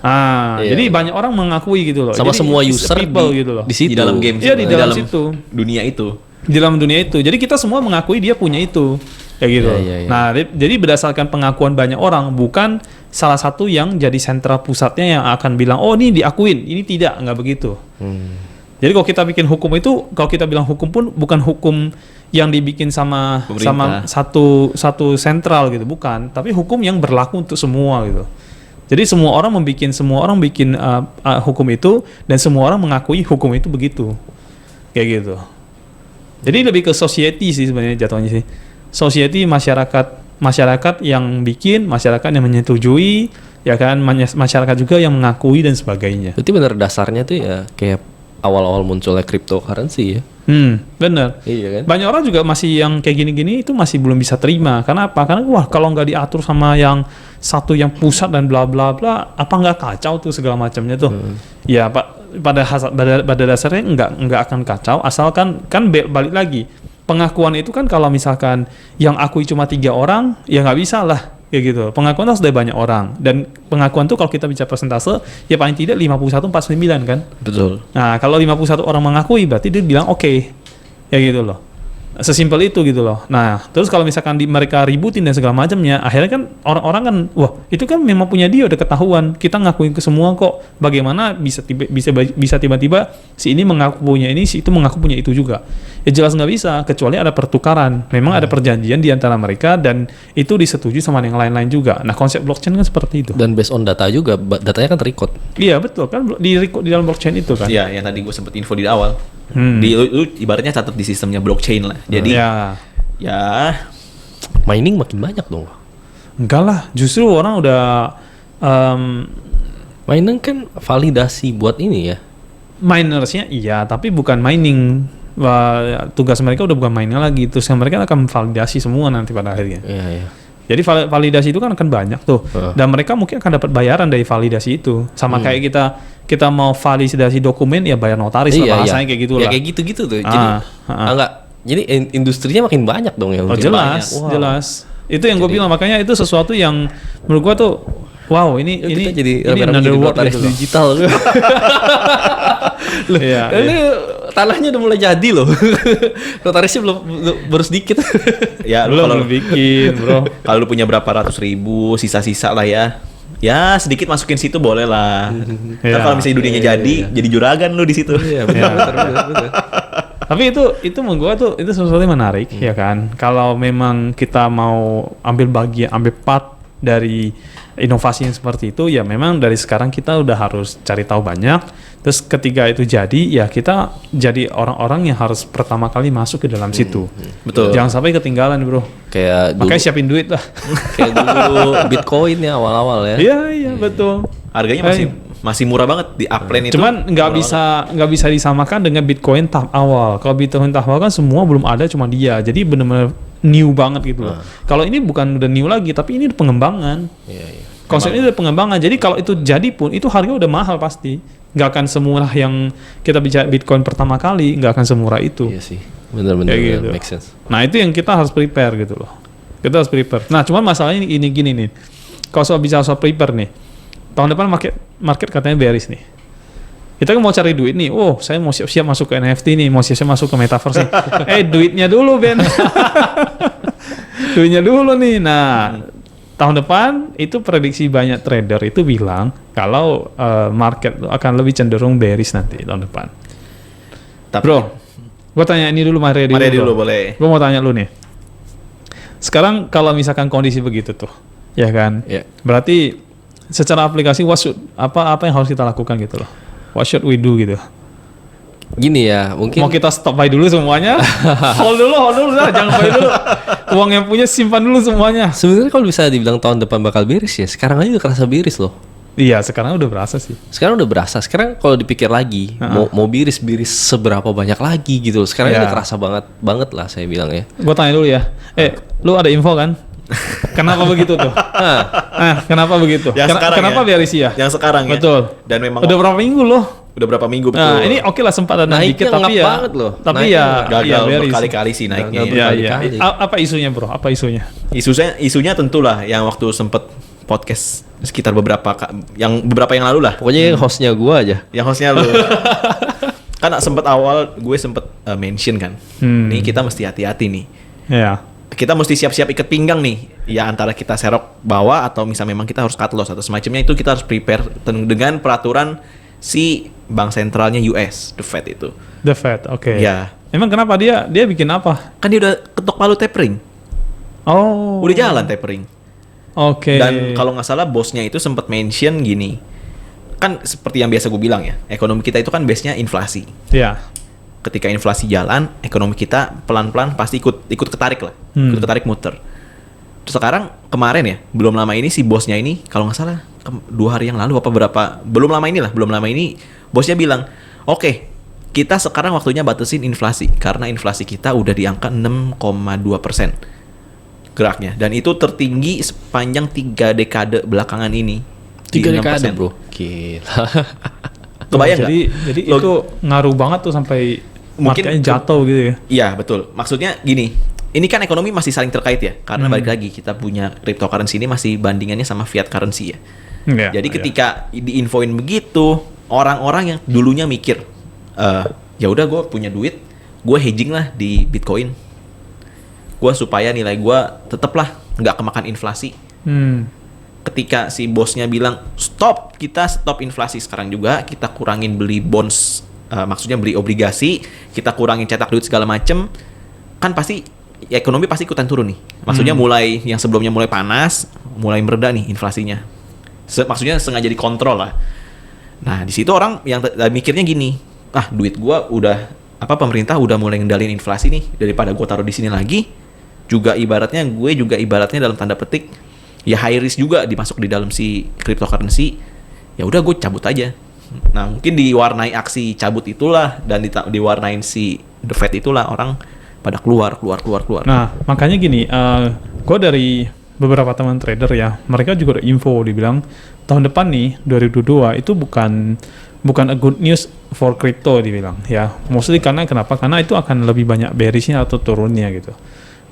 Jadi Iya. banyak orang mengakui gitu loh. Sama Jadi, semua it's user people di, gitu loh. di situ. Di dalam game. Iya, di dalam situ. Dunia itu. Di dalam dunia itu. Jadi kita semua mengakui dia punya itu. Kayak gitu. Iya. Nah, jadi berdasarkan pengakuan banyak orang, bukan salah satu yang jadi sentral pusatnya yang akan bilang, "Oh, ini diakuin, ini tidak." Nggak begitu. Jadi kalau kita bikin hukum itu, kalau kita bilang hukum pun bukan hukum yang dibikin sama Pemerintah. satu sentral gitu, bukan, tapi hukum yang berlaku untuk semua gitu. Jadi semua orang bikin hukum itu, dan semua orang mengakui hukum itu begitu. Kayak gitu. Jadi lebih ke society sih sebenarnya jatuhnya sih. Society, masyarakat yang bikin, masyarakat yang menyetujui, ya kan, masyarakat juga yang mengakui dan sebagainya. Berarti benar dasarnya tuh ya kayak awal-awal munculnya cryptocurrency ya. Bener. Iya kan? Banyak orang juga masih yang kayak gini-gini itu masih belum bisa terima. Karena apa? Karena wah, kalau nggak diatur sama yang satu yang pusat dan bla bla bla, apa nggak kacau tuh segala macamnya tuh. Ya, Pak, pada dasarnya nggak akan kacau, asalkan kan balik lagi. Pengakuan itu kan kalau misalkan yang akui cuma 3 orang, ya nggak bisa lah. Kayak gitu. Pengakuan harus dari banyak orang. Dan pengakuan tuh kalau kita bicara persentase, ya paling tidak 51-49 kan. Betul. Nah, kalau 51 orang mengakui, berarti dia bilang oke. Ya gitu loh. Sesimpel itu gitu loh. Nah, terus kalau misalkan mereka ributin dan segala macamnya, akhirnya kan orang-orang kan, wah itu kan memang punya dia udah ketahuan. Kita ngakuin ke semua kok. Bagaimana bisa tiba-tiba si ini mengaku punya ini, si itu mengaku punya itu juga. Ya jelas nggak bisa, kecuali ada pertukaran. Memang ada perjanjian di antara mereka dan itu disetujui sama yang lain-lain juga. Nah, konsep blockchain kan seperti itu. Dan based on data juga, datanya kan terrecord. Iya betul kan di dalam blockchain itu kan. Iya, yang tadi gue sempet info di awal. Lu ibaratnya catat di sistemnya blockchain lah. Jadi ya Mining makin banyak dong. enggak lah, justru orang udah Mining kan validasi buat ini ya. minersnya iya, tapi bukan mining. Wah, tugas mereka udah bukan mining lagi. Terus mereka akan validasi semua nanti pada akhirnya. Iya, iya. Jadi validasi itu kan akan banyak tuh. Dan mereka mungkin akan dapat bayaran dari validasi itu. Sama kayak kita mau validasi dokumen ya bayar notaris lah, bahasanya kayak gitu lah. Ya kayak gitu-gitu tuh. Jadi enggak. Jadi industrinya makin banyak dong yang jelas. Itu yang gue bilang, makanya itu sesuatu yang menurut gue tuh wow, ini jadi another world notaris gitu loh. digital. Iya. Ini tanahnya udah mulai jadi loh. Notarisnya baru sedikit. ya lu Belum bikin, bro. kalau lu punya berapa ratus ribu sisa-sisa lah ya. Ya sedikit masukin situ boleh lah. Ya. Kalau misalnya dunianya jadi juragan lu di situ. Iya, betul. Tapi itu menurut gua tuh itu sesuatu yang menarik ya kan. Kalau memang kita mau ambil part dari inovasi yang seperti itu, ya memang dari sekarang kita udah harus cari tahu banyak. Terus ketika itu jadi, ya kita jadi orang-orang yang harus pertama kali masuk ke dalam situ. Betul. Jangan sampai ketinggalan, bro. Kayak dulu, Makanya siapin duit lah. kayak dulu Bitcoin ya awal-awal ya. Iya, betul. Harganya masih murah banget di upline itu. Cuman nggak bisa disamakan dengan Bitcoin tahap awal. Kalau Bitcoin tahap awal kan semua belum ada, cuma dia. Jadi benar-benar new banget gitu loh. Kalau ini bukan udah new lagi, tapi ini udah pengembangan. Iya, iya. Konsepnya udah pengembangan. Jadi kalau itu jadi pun itu harga udah mahal pasti. Nggak akan semurah yang kita bicara Bitcoin pertama kali, nggak akan semurah itu. Iya sih. Benar-benar Kayak gitu. make sense. Nah itu yang kita harus prepare gitu loh. Kita harus prepare. Nah cuman masalahnya ini gini nih. Kalau soal bicara soal prepare nih, tahun depan market katanya bearish nih. Kita kan mau cari duit nih. Oh, saya mau siap-siap masuk ke NFT nih, mau siap-siap masuk ke metaverse nih. Duitnya dulu, Ben. Duitnya dulu nih. Nah, tahun depan itu prediksi banyak trader itu bilang kalau market akan lebih cenderung bearish nanti tahun depan. Tapi, Bro, gue tanya ini dulu Maria dulu boleh. Gue mau tanya lu nih. Sekarang kalau misalkan kondisi begitu tuh, ya kan? Iya. Berarti secara aplikasi apa yang harus kita lakukan gitu loh? What should we do gitu? Gini ya, mungkin Mau kita stop buy dulu semuanya? hold dulu lah, jangan buy dulu. Uang yang punya simpan dulu semuanya. sebenarnya kalau bisa dibilang tahun depan bakal bearish ya, sekarang aja udah kerasa bearish loh. Iya, sekarang udah berasa sih. Sekarang udah berasa. Sekarang kalau dipikir lagi, mau bearish seberapa banyak lagi gitu loh. Sekarang udah kerasa banget lah saya bilang ya. Gue tanya dulu ya. Lu ada info kan? Kenapa begitu tuh? Kenapa begitu? Yang sekarang Kenapa ya? bearish ya? Yang sekarang ya. Betul. Dan memang Udah berapa minggu loh? udah berapa minggu betul. Nah, ini oke lah sempat ada naik dikit, tapi ya banget loh. Tapi Naiknya ya gagal bearish. berkali-kali sih naiknya. Gagal ya. Iya. berkali-kali. Apa isunya, Bro? Apa isunya? Isunya tentulah yang waktu sempet podcast sekitar beberapa yang lalu lah. Pokoknya hostnya gua aja. Yang hostnya lu. Kan sempet awal gue sempet mention kan. Nih kita mesti hati-hati nih. Iya. Kita mesti siap-siap ikat pinggang nih. Ya antara kita serok bawah atau misalnya memang kita harus cut loss atau semacamnya, itu kita harus prepare dengan peraturan si bank sentralnya US, the Fed itu. The Fed, oke. Ya. Emang kenapa dia bikin apa? Kan dia udah ketok palu tapering. Oh. Udah jalan tapering. Oke. Dan kalau nggak salah bosnya itu sempat mention gini. Kan seperti yang biasa gue bilang ya, ekonomi kita itu kan base-nya inflasi. Iya. Ketika inflasi jalan, ekonomi kita pelan-pelan pasti ikut ketarik lah. Ikut ketarik muter. Terus sekarang kemarin ya, belum lama ini si bosnya ini kalau nggak salah 2 hari yang lalu belum lama ini bosnya bilang, "Oke, kita sekarang waktunya batasin inflasi karena inflasi kita udah di angka 6,2% geraknya, dan itu tertinggi sepanjang 3 dekade belakangan ini." 3 di dekade 6%. bro. Gila. Kebayang nggak? Jadi itu ngaruh banget tuh sampai Mungkin marketnya jatuh gitu ya. Iya betul. Maksudnya gini, ini kan ekonomi masih saling terkait ya, karena balik lagi kita punya cryptocurrency ini masih bandingannya sama fiat currency ya. Iya, Jadi iya. ketika diinfoin begitu, orang-orang yang dulunya mikir, ya udah gue punya duit, gue hedging lah di Bitcoin. gue supaya nilai gue tetaplah nggak kemakan inflasi. Ketika si bosnya bilang kita stop inflasi sekarang juga, kita kurangin beli bonds, maksudnya beli obligasi, kita kurangin cetak duit segala macem, kan pasti ekonomi pasti ikutan turun nih. Maksudnya mulai yang sebelumnya mulai panas, mulai mereda nih inflasinya. Maksudnya sengaja dikontrol lah. Nah di situ orang yang mikirnya gini, duit gue udah pemerintah udah mulai ngendalin inflasi nih, daripada gue taruh di sini lagi, juga ibaratnya dalam tanda petik ya high risk juga dimasuk di dalam si cryptocurrency, ya udah gue cabut aja. Nah mungkin diwarnai aksi cabut itulah dan diwarnain si The Fed itulah orang pada keluar. Nah makanya gini, gue dari beberapa teman trader ya, mereka juga ada info dibilang tahun depan nih 2022 itu bukan a good news for crypto dibilang ya, mostly karena itu akan lebih banyak bearishnya atau turunnya gitu.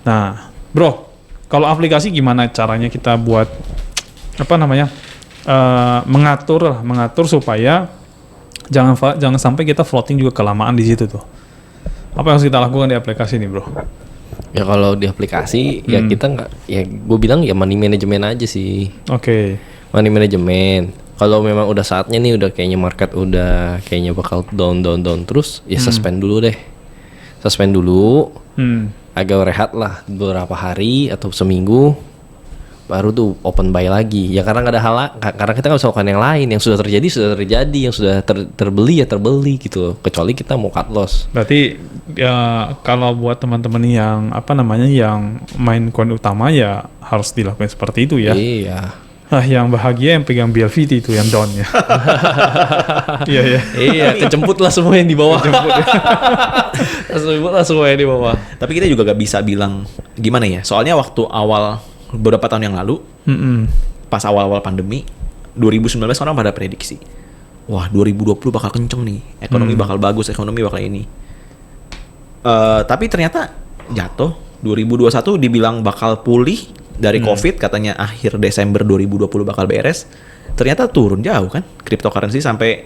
Nah bro, kalau aplikasi gimana caranya kita buat mengatur supaya jangan sampai kita floating juga kelamaan di situ tuh. Apa yang harus kita lakukan di aplikasi ini bro? Ya kalau di aplikasi ya kita nggak, ya gue bilang ya money management aja sih. Oke. Money management. Kalau memang udah saatnya nih, udah kayaknya market udah kayaknya bakal down terus, ya suspend dulu deh. Suspend dulu. Agak rehat lah beberapa hari atau seminggu, baru tuh open buy lagi. Ya karena nggak ada karena kita nggak bisa lakukan yang lain. Yang sudah terjadi, yang sudah terbeli ya terbeli gitu. Kecuali kita mau cut loss. Berarti ya kalau buat teman-teman yang yang main koin utama ya harus dilakukan seperti itu ya. Iya. Yang bahagia yang pegang BLVT itu yang down ya. Iya, kejemput lah semua yang di bawah. Kejemput lah semua yang di bawah. Tapi kita juga gak bisa bilang gimana ya. Soalnya waktu awal beberapa tahun yang lalu, pas awal-awal pandemi, 2019 orang pada prediksi, wah 2020 bakal kenceng nih, ekonomi bakal bagus, ekonomi bakal ini. Tapi ternyata jatuh. 2021 dibilang bakal pulih dari COVID, katanya akhir Desember 2020 bakal beres. Ternyata turun jauh kan, cryptocurrency sampai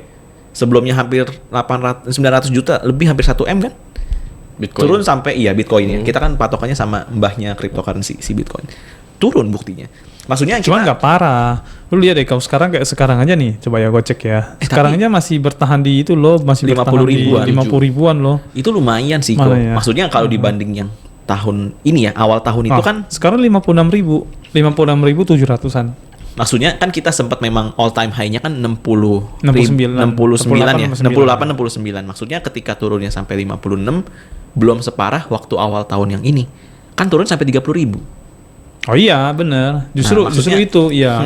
sebelumnya hampir 900 juta, lebih hampir 1 M kan. Bitcoin. Turun sampai Bitcoin ya. Kita kan patokannya sama mbahnya cryptocurrency si Bitcoin. Turun buktinya. Maksudnya cuma nggak parah. Lu lihat deh kalau sekarang kayak sekarang aja nih, coba ya gue cek ya. Sekarang aja masih bertahan di itu loh, masih 50 ribuan loh. Itu lumayan sih kok. Ya? Maksudnya kalau dibanding yang tahun ini ya, awal tahun itu kan sekarang 56.700-an. Maksudnya kan kita sempat memang all time high-nya kan 69 ya. 68 69. Maksudnya ketika turunnya sampai 56 belum separah waktu awal tahun yang ini. Kan turun sampai 30.000. Oh iya, benar. Justru itu ya,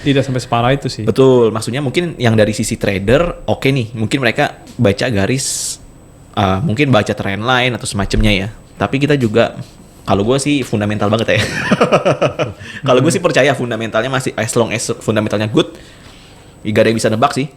tidak sampai separah itu sih. Betul. Maksudnya mungkin yang dari sisi trader oke nih, mungkin mereka baca garis mungkin baca trend line atau semacamnya ya. Tapi kita juga, kalau gue sih fundamental banget ya. Kalau gue sih percaya fundamentalnya masih, as long as fundamentalnya good, gak ada yang bisa nebak sih.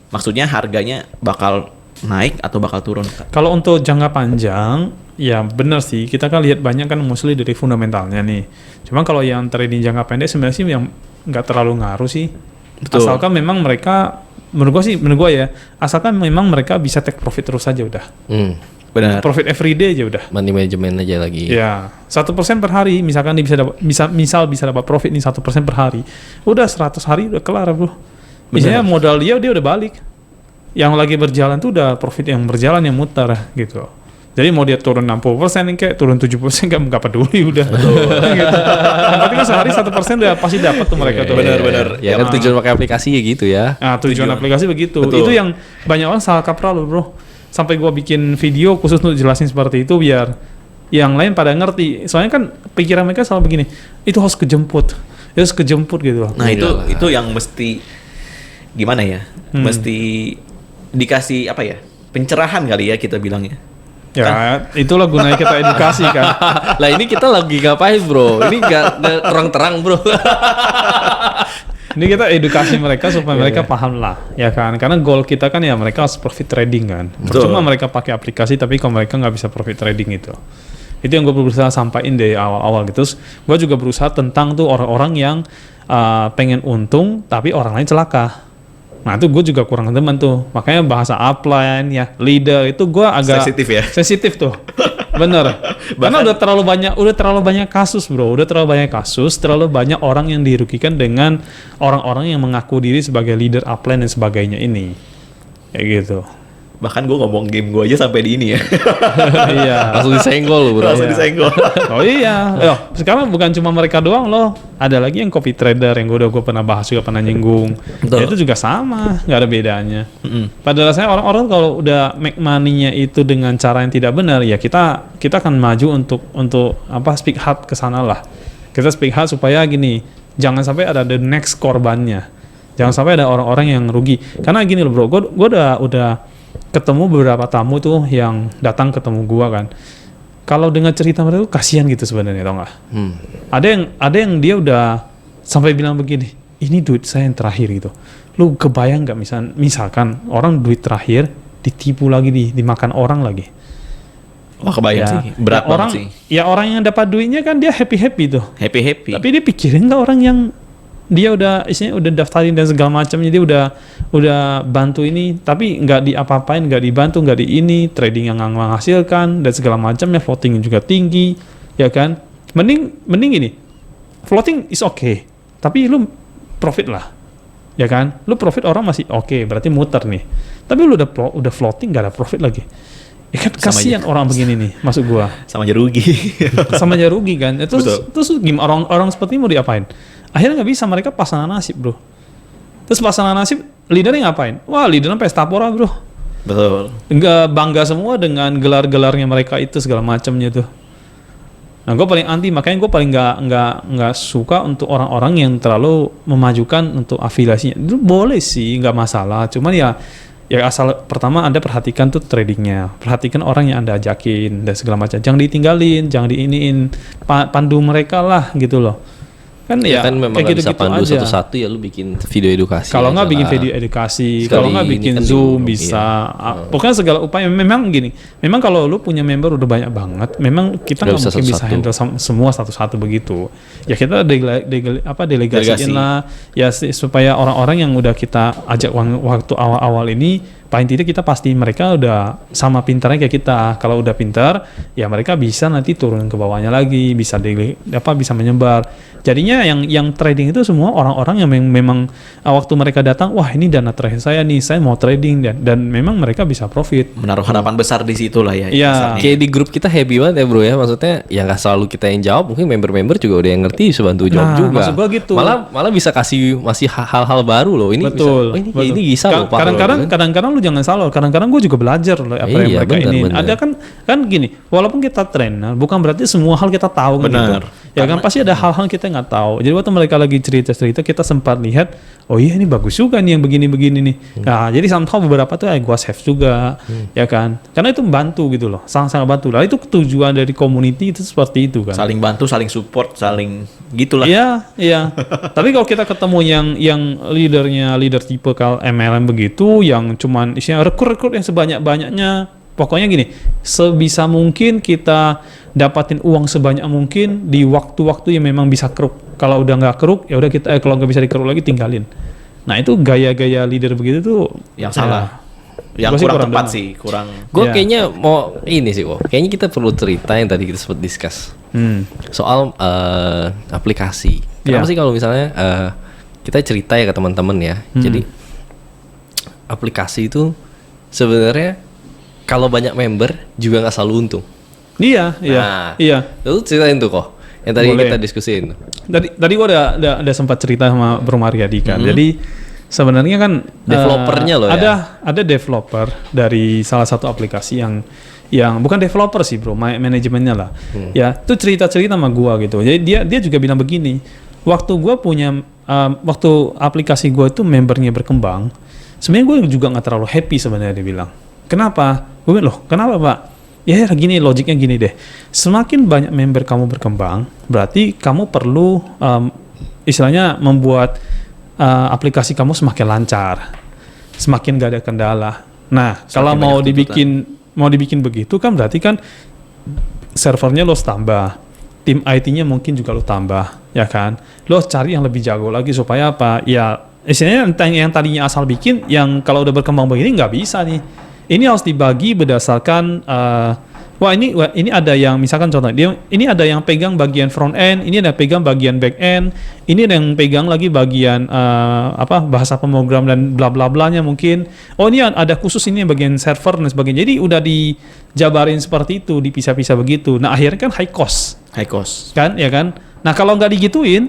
Maksudnya harganya bakal naik atau bakal turun. Kalau untuk jangka panjang, ya benar sih. Kita kan lihat banyak kan mostly dari fundamentalnya nih. Cuma kalau yang trading jangka pendek sebenarnya sih yang nggak terlalu ngaruh sih. Betul. Asalkan memang mereka, menurut gue ya, asalkan memang mereka bisa take profit terus aja udah. Benar. Profit everyday aja udah. Money management aja lagi. Ya, 1% per hari. Misalkan dia bisa dapat profit nih 1% per hari. Udah 100 hari udah kelar bro. Misalnya modal dia udah balik. Yang lagi berjalan tuh udah profit yang berjalan yang muter gitu. Jadi mau dia turun 60% kayak turun 70% nggak peduli udah. Gitu. Tapi kan sehari 1% udah pasti dapat tuh mereka tuh. Benar-benar. Ya kan tujuan pakai aplikasi ya gitu ya. Nah, tujuan aplikasi begitu. Betul. Itu yang banyak orang salah kaprah loh bro. Sampai gue bikin video khusus untuk jelasin seperti itu biar yang lain pada ngerti. Soalnya kan pikiran mereka selalu begini, itu harus kejemput gitu. Nah itu yang mesti gimana ya? Mesti dikasih apa ya? Pencerahan kali ya kita bilangnya. Ya kan? Itulah gunanya kita edukasi kan. Lah ini kita lagi ngapain bro? Ini nggak terang-terang bro. Ini kita edukasi mereka supaya mereka paham lah, ya kan? Karena goal kita kan ya mereka harus profit trading kan. Cuma mereka pakai aplikasi tapi kalau mereka nggak bisa profit trading itu yang gue berusaha sampaikan dari awal-awal gitu. Terus gue juga berusaha tentang tuh orang-orang yang pengen untung tapi orang lain celaka. Nah itu gue juga kurang teman tuh. Makanya bahasa upline ya, leader itu gue agak sensitif ya. Sensitif tuh. Bener. Karena udah terlalu banyak kasus, bro. Udah terlalu banyak kasus, terlalu banyak orang yang dirugikan dengan orang-orang yang mengaku diri sebagai leader upline dan sebagainya ini. Kayak gitu. Bahkan gue ngomong game gue aja sampai di ini ya. Iya. Langsung disenggol loh, bro. Langsung disenggol. Oh iya. Sekarang bukan cuma mereka doang loh. Ada lagi yang copy trader yang gue pernah bahas juga, pernah nyinggung. Ya, itu juga sama, nggak ada bedanya. Padahal saya orang-orang kalau udah make money-nya itu dengan cara yang tidak benar, ya kita akan maju untuk speak hard ke sana lah. Kita speak hard supaya gini, jangan sampai ada the next korbannya. Jangan sampai ada orang-orang yang rugi. Karena gini loh, bro, gue udah ketemu beberapa tamu tuh yang datang ketemu gua kan. Kalau dengar cerita mereka tuh kasihan gitu sebenarnya, tau nggak? Ada yang dia udah sampai bilang begini, ini duit saya yang terakhir gitu. Lu kebayang nggak misalkan orang duit terakhir ditipu lagi, dimakan orang lagi. Wah, kebayang sih, berat banget sih. Ya orang yang dapat duitnya kan dia happy tuh. Happy. Tapi dia pikirin nggak orang yang dia udah daftarin dan segala macamnya, dia udah bantu ini, tapi nggak diapa-apain, nggak dibantu, nggak di ini, trading yang nggak menghasilkan dan segala macamnya, floating juga tinggi, ya kan? Mending ini, floating is okay, tapi lu profit lah, ya kan? Lu profit orang masih oke, berarti muter nih. Tapi lu udah floating nggak ada profit lagi. Ya kan kasihan orang begini nih, maksud gua. Sama aja rugi. Sama aja rugi kan. Terus gimana orang seperti ini mau diapain? Akhirnya nggak bisa, mereka pasangan nasib, bro. Terus pasangan nasib, leadernya ngapain? Wah, leadernya pesta pora, bro. Betul. Nggak bangga semua dengan gelar-gelarnya mereka itu segala macamnya tuh. Nah, gue paling anti, makanya gue paling nggak suka untuk orang-orang yang terlalu memajukan untuk afiliasinya. Itu boleh sih, nggak masalah. Cuman ya asal pertama Anda perhatikan tuh tradingnya, perhatikan orang yang Anda ajakin dan segala macam. Jangan ditinggalin, jangan diiniin, pandu mereka lah gitu loh. Kan ya memang kayak bisa gitu-gitu pandu aja. satu-satu, ya lu bikin video edukasi. Kalau nggak bikin lah. video edukasi, Sekali kalau nggak bikin kan Zoom bisa. Pokoknya segala upaya. Memang gini, memang kalau lu punya member udah banyak banget, memang kita nggak mungkin bisa handle semua satu-satu begitu. Ya kita delegasiin lah, ya supaya orang-orang yang udah kita ajak waktu awal-awal ini, paling tidak kita pasti mereka udah sama pintarnya kayak kita. Kalau udah pintar, ya mereka bisa nanti turun ke bawahnya lagi, bisa bisa menyebar. Jadinya yang trading itu semua orang-orang yang memang waktu mereka datang, wah ini dana terakhir saya nih, saya mau trading, dan memang mereka bisa profit. Menaruh harapan besar di situ lah ya. Iya. Kayak di grup kita happy banget ya, bro ya. Maksudnya ya nggak selalu kita yang jawab, mungkin member-member juga udah yang ngerti, bisa bantu jawab juga. Maksud gua gitu. Malah bisa masih hal-hal baru loh. Ini betul. Bisa, ini bisa loh Pak. Kadang-kadang lu jangan salah, kadang-kadang gue juga belajar loh apa yang mereka ini. Ada kan gini, walaupun kita trainer, bukan berarti semua hal kita tahu kan gitu. Ya kan pasti ada hal-hal kita nggak tahu. Jadi waktu mereka lagi cerita-cerita, kita sempat lihat, oh iya ini bagus juga nih yang begini-begini nih. Nah, jadi somehow beberapa tuh gua save juga, ya kan? Karena itu membantu gitu loh, sangat-sangat bantu. Lah itu tujuan dari community itu seperti itu kan. Saling bantu, saling support, saling gitulah. Iya. Tapi kalau kita ketemu yang leader tipe MLM begitu, yang cuman isinya rekrut yang sebanyak-banyaknya, pokoknya gini, sebisa mungkin kita dapatin uang sebanyak mungkin di waktu-waktu yang memang bisa keruk. Kalau udah nggak keruk, ya udah kita kalau nggak bisa dikeruk lagi tinggalin. Nah itu gaya-gaya leader begitu tuh yang salah. Yang kurang tepat sih, kurang. Gue kayaknya mau ini sih, kayaknya kita perlu cerita yang tadi kita sempat discuss soal aplikasi. Kenapa sih kalau misalnya kita cerita ya ke teman-teman ya. Jadi aplikasi itu sebenarnya kalau banyak member juga nggak selalu untung. Iya. Lu ceritain tuh kok, yang tadi kita diskusiin. Tadi gua ada sempat cerita sama Bro Mariadi kan. Jadi sebenarnya kan developernya loh ada developer dari salah satu aplikasi yang bukan developer sih bro, manajemennya lah. Ya, itu cerita-cerita sama gua gitu. Jadi dia juga bilang begini, waktu gua punya waktu aplikasi gua itu membernya berkembang, sebenarnya gua juga nggak terlalu happy sebenarnya, dia bilang. Kenapa? Gue bilang, loh kenapa pak? Ya gini, logiknya gini deh. Semakin banyak member kamu berkembang, berarti kamu perlu istilahnya membuat aplikasi kamu semakin lancar, semakin gak ada kendala. Nah, kalau mau dibikin begitu kan berarti kan servernya lo tambah, tim IT-nya mungkin juga lo tambah, ya kan? Lo cari yang lebih jago lagi supaya apa? Ya, istilahnya yang tadinya asal bikin, yang kalau udah berkembang begini nggak bisa nih. Ini harus dibagi berdasarkan wah ini ada yang misalkan contoh ini ada yang pegang bagian front end, ini ada pegang bagian back end, ini ada yang pegang lagi bagian bahasa pemrogram dan bla bla blanya mungkin. Oh ini ada khusus ini bagian server dan sebagainya. Jadi udah dijabarin seperti itu, dipisah-pisah begitu. Nah akhirnya kan high cost kan, ya kan. Nah kalau nggak digituin,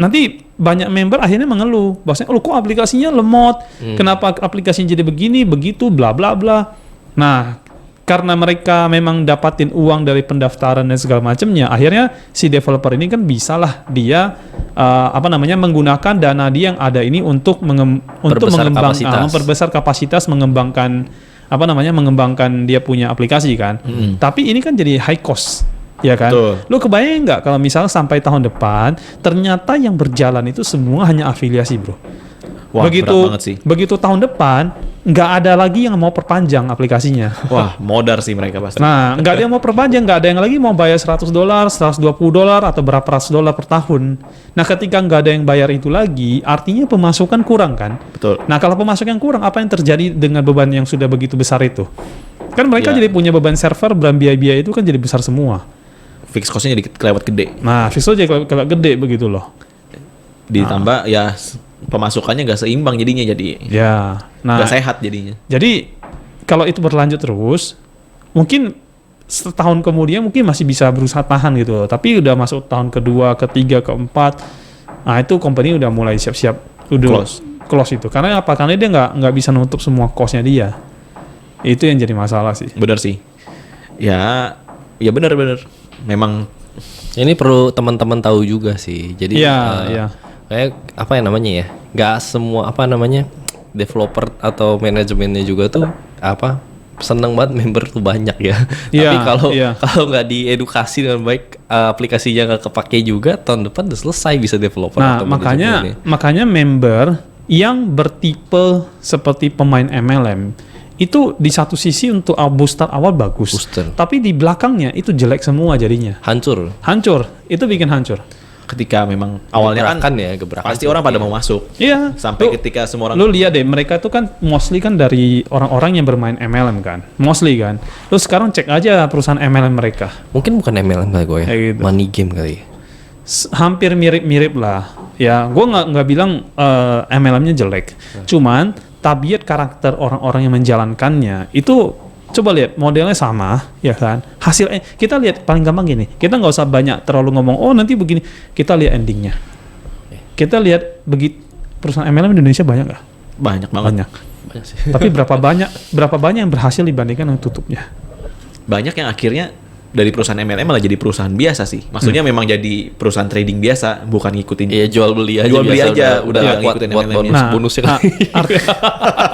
nanti banyak member akhirnya mengeluh, bahwasanya kok aplikasinya lemot, kenapa aplikasinya jadi begini, begitu, bla bla bla. Nah karena mereka memang dapatin uang dari pendaftaran dan segala macamnya, akhirnya si developer ini kan bisa lah dia menggunakan dana dia yang ada ini untuk memperbesar kapasitas, mengembangkan mengembangkan dia punya aplikasi kan. Tapi ini kan jadi high cost, ya kan? Lo kebayang nggak kalau misalnya sampai tahun depan ternyata yang berjalan itu semua hanya afiliasi, bro? Wah, berat banget sih. Begitu tahun depan nggak ada lagi yang mau perpanjang aplikasinya. Wah, modar sih mereka pasti. Nah, nggak ada yang mau perpanjang, nggak ada yang lagi mau bayar $100, $120 atau berapa ratus dolar per tahun. Nah, ketika nggak ada yang bayar itu lagi, artinya pemasukan kurang kan? Betul. Nah, kalau pemasukan kurang, apa yang terjadi dengan beban yang sudah begitu besar itu? Kan mereka jadi punya beban server, biaya-biaya itu kan jadi besar semua. Fixed cost-nya jadi kelewat gede. Nah, fixed cost jadi kelewat gede begitu loh. Ditambah ya pemasukannya nggak seimbang jadinya, jadi nggak sehat jadinya. Jadi kalau itu berlanjut terus, mungkin setahun kemudian mungkin masih bisa berusaha tahan gitu. Tapi udah masuk tahun kedua, ketiga, keempat, nah itu company udah mulai siap-siap udah close itu. Karena apa? Karena dia nggak bisa nutup semua cost-nya dia. Itu yang jadi masalah sih. Bener sih. Ya bener. Memang ini perlu teman-teman tahu juga sih. Jadi kayak apa yang namanya ya, nggak semua developer atau manajemennya juga tuh seneng banget member tuh banyak ya. Tapi kalau nggak diedukasi dengan baik, aplikasinya nggak kepake juga, tahun depan udah selesai bisa developer. Nah makanya member yang bertipe seperti pemain MLM itu di satu sisi untuk booster awal bagus, tapi di belakangnya itu jelek semua jadinya. Hancur, itu bikin hancur. Ketika memang awalnya gebrakan pasti orang pada mau masuk. Iya. Sampai ketika semua orang. Lu lihat deh, mereka itu kan mostly kan dari orang-orang yang bermain MLM kan, mostly kan. Lu sekarang cek aja perusahaan MLM mereka. Mungkin bukan MLM kali gue ya, gitu. Money game kali. Hampir mirip-mirip lah. Ya, gue nggak bilang MLM-nya jelek. Cuman tabiat karakter orang-orang yang menjalankannya itu. Coba lihat modelnya sama, ya kan? Hasilnya kita lihat paling gampang gini. Kita nggak usah banyak terlalu ngomong. Oh nanti begini. Kita lihat endingnya. Kita lihat begitu perusahaan MLM di Indonesia banyak nggak? Banyak banget. Banyak sih. Tapi berapa banyak yang berhasil dibandingkan yang tutupnya? Banyak yang akhirnya dari perusahaan MLM malah jadi perusahaan biasa sih. Maksudnya memang jadi perusahaan trading biasa, bukan ngikutin. Iya, jual beli aja. Udah ngikutin MLM. Bonusnya.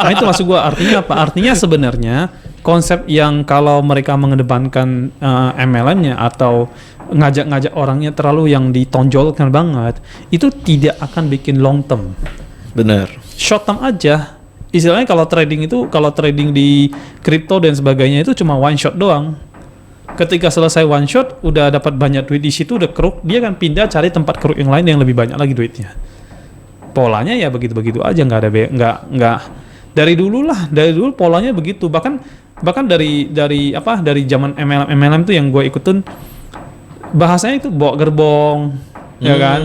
Nah itu maksud gua, artinya apa? Artinya sebenarnya konsep yang kalau mereka mengedepankan MLM-nya atau ngajak orangnya terlalu yang ditonjolkan banget, itu tidak akan bikin long term. Bener. Short term aja. Istilahnya kalau trading di kripto dan sebagainya itu cuma one shot doang. Ketika selesai one shot, udah dapat banyak duit di situ, udah keruk, dia kan pindah cari tempat keruk yang lain yang lebih banyak lagi duitnya. Polanya ya begitu-begitu aja, nggak dari dulu polanya begitu. Bahkan dari zaman MLM tuh yang gue ikutin, bahasanya itu bawa gerbong, ya kan.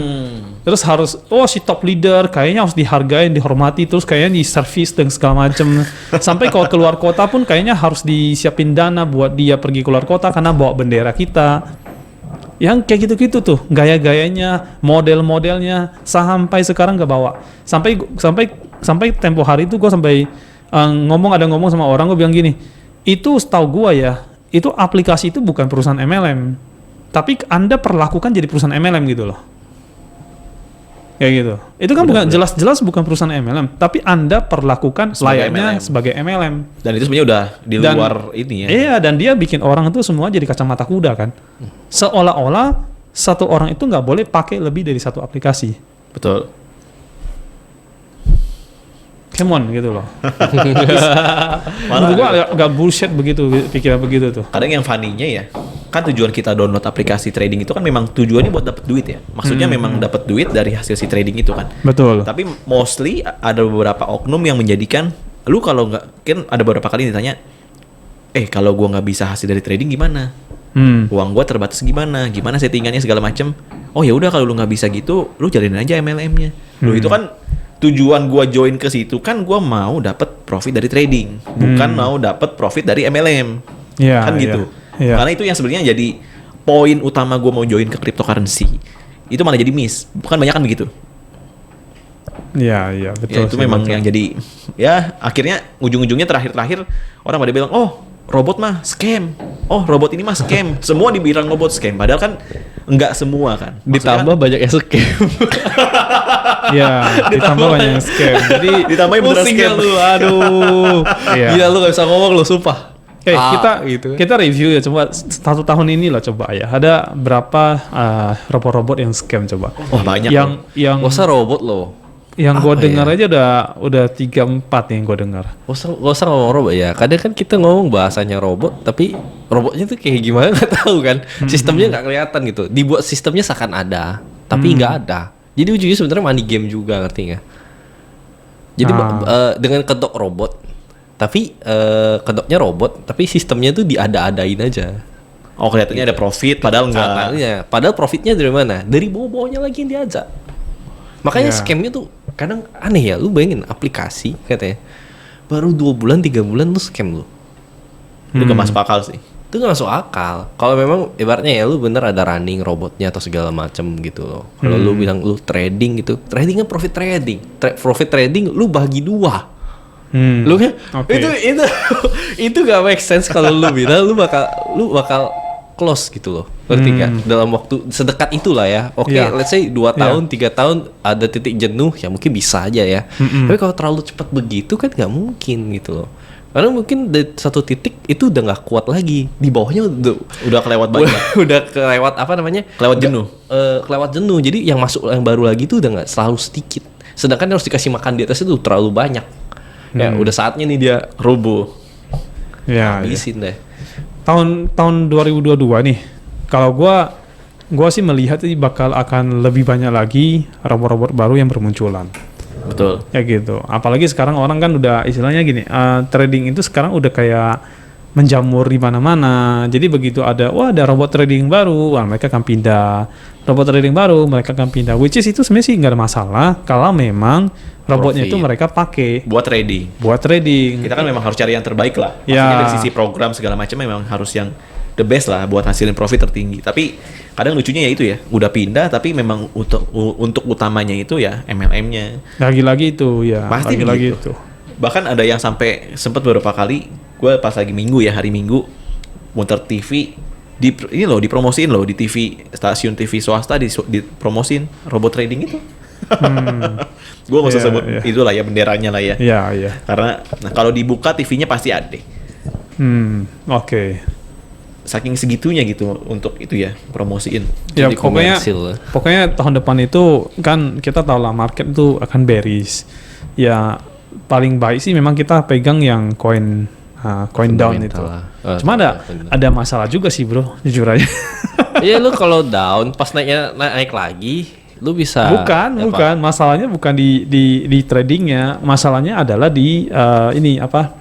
Terus harus si top leader kayaknya harus dihargai, dihormati, terus kayaknya di service dan segala macem. Sampai kalau keluar kota pun kayaknya harus disiapin dana buat dia pergi keluar kota karena bawa bendera kita. Yang kayak gitu-gitu tuh, gaya-gayanya, model-modelnya sampai sekarang gak bawa. Sampai tempo hari itu gue sampai ngomong sama orang, gue bilang gini, itu setahu gue ya, itu aplikasi itu bukan perusahaan MLM, tapi Anda perlakukan jadi perusahaan MLM gitu loh. Kayak gitu. Itu kan bukan jelas-jelas bukan perusahaan MLM, tapi Anda perlakukan layaknya sebagai MLM. Dan itu sebenarnya udah di luar ini ya. Iya, dan dia bikin orang itu semua jadi kacamata kuda kan. Seolah-olah satu orang itu nggak boleh pakai lebih dari satu aplikasi. Betul. Come on gitu loh. Menurut gua agak bullshit begitu, pikiran begitu tuh. Kadang yang funny-nya ya, kan tujuan kita download aplikasi trading itu kan memang tujuannya buat dapat duit ya. Maksudnya memang dapat duit dari hasil si trading itu kan. Betul. Tapi mostly ada beberapa oknum yang menjadikan lu kalau nggak, kan ada beberapa kali ditanya, kalau gua nggak bisa hasil dari trading gimana? Uang gua terbatas gimana settingannya segala macem. Oh ya udah, kalau lu nggak bisa gitu, lu jalanin aja MLM-nya. Lu itu kan tujuan gua join ke situ kan gua mau dapat profit dari trading, bukan mau dapat profit dari MLM. Iya, Kan gitu. iya. Karena itu yang sebenarnya jadi poin utama gua mau join ke cryptocurrency. Itu malah jadi miss. Bukan banyak kan begitu. Iya, betul. Ya, itu sih, memang betul. yang jadi, ya akhirnya ujung-ujungnya terakhir orang pada bilang, oh robot mah scam, oh robot ini mah scam, semua dibilang robot scam, padahal kan enggak semua kan. Maksudnya Ditambah banyak yang scam. Iya, ditambah banyak yang scam. Jadi ditambahin beneran Pusing scam. ya lu, aduh. Iya. Gila lu gak bisa ngomong lu, sumpah. kita review ya, coba 1 tahun ini lah coba ya. Ada berapa robot-robot yang scam coba? Wah banyak. Yang Gak usah robot lo. yang gue Apa dengar ya? aja udah 3-4 yang gue dengar. Gak usah ngomong robot ya. Kadang kan kita ngomong bahasanya robot, tapi robotnya tuh kayak gimana nggak tahu kan. Sistemnya nggak kelihatan gitu. Dibuat sistemnya seakan ada, tapi nggak ada. Jadi ujungnya sebenarnya money game juga, ngerti nggak? Jadi dengan kedok robot, tapi kedoknya robot, tapi sistemnya tuh diada-adain aja. Oh kelihatannya ada profit, padahal enggak. Katanya, padahal profitnya dari mana? Dari bawah-bawahnya lagi yang diajak. Makanya Iya. scamnya tuh kadang aneh ya. Lu bayangin aplikasi katanya baru 2 bulan 3 bulan lu scam lu. Itu gak masuk akal sih. Itu gak masuk akal. Kalau memang ibaratnya ya lu bener ada running robotnya atau segala macem gitu loh. Kalau lu bilang lu trading gitu, tradingnya profit trading. Profit trading lu bagi 2. Lu kan Oke. itu gak make sense kalau lu bilang lu bakal close gitu loh. Ngerti gak? Dalam waktu sedekat itulah ya. Oke, Iya. let's say 2 tahun, 3 tahun ada titik jenuh ya mungkin bisa aja ya. Tapi kalau terlalu cepat begitu kan gak mungkin gitu loh. Karena mungkin di satu titik itu udah nggak kuat lagi, di bawahnya Udah kelewat banyak. udah kelewat apa namanya? Kelewat jenuh. Kelewat jenuh. Jadi yang masuk yang baru lagi itu udah nggak selalu sedikit. Sedangkan yang harus dikasih makan di atas itu terlalu banyak. Ya udah saatnya nih dia Rubuh. Ya, ya. habisin deh. Tahun 2022 nih, kalau gua sih melihat ini bakal akan lebih banyak lagi robot-robot baru yang bermunculan. Betul. Ya gitu. Apalagi sekarang orang kan udah istilahnya gini, trading itu sekarang udah kayak menjamur di mana-mana. Jadi begitu ada robot trading baru, mereka akan pindah. Robot trading baru, mereka akan pindah. Which is itu sebenarnya sih nggak ada masalah kalau memang robotnya itu Profit. mereka pakai Buat trading. buat trading. Kita kan memang harus cari yang terbaik lah. Ya. Maksudnya dari sisi program segala macam memang harus yang the best lah buat hasilin profit tertinggi. Tapi kadang lucunya ya itu ya, udah pindah tapi memang untuk utamanya itu ya MLM-nya. Lagi-lagi itu ya. Pasti lagi-lagi begitu. itu. Bahkan ada yang sampai sempat beberapa kali gue pas lagi minggu ya, hari Minggu muter TV ini loh dipromosiin loh di TV, stasiun TV swasta dipromosin robot trading itu. Gue nggak usah Iya, sebut iya. itulah ya benderanya lah ya. Iya, iya. Karena kalau dibuka TV-nya pasti ada deh. Oke. Saking segitunya gitu untuk itu ya promosiin. Ya Jadi pokoknya komersil lah. pokoknya tahun depan itu kan kita tahu lah market itu akan bearish. Ya paling baik sih memang kita pegang yang coin down itu. Fundamental lah. Cuma ada masalah juga sih bro, jujur aja. Iya lu kalau down pas naik lagi lu bisa bukan masalahnya bukan di tradingnya, masalahnya adalah di ini apa?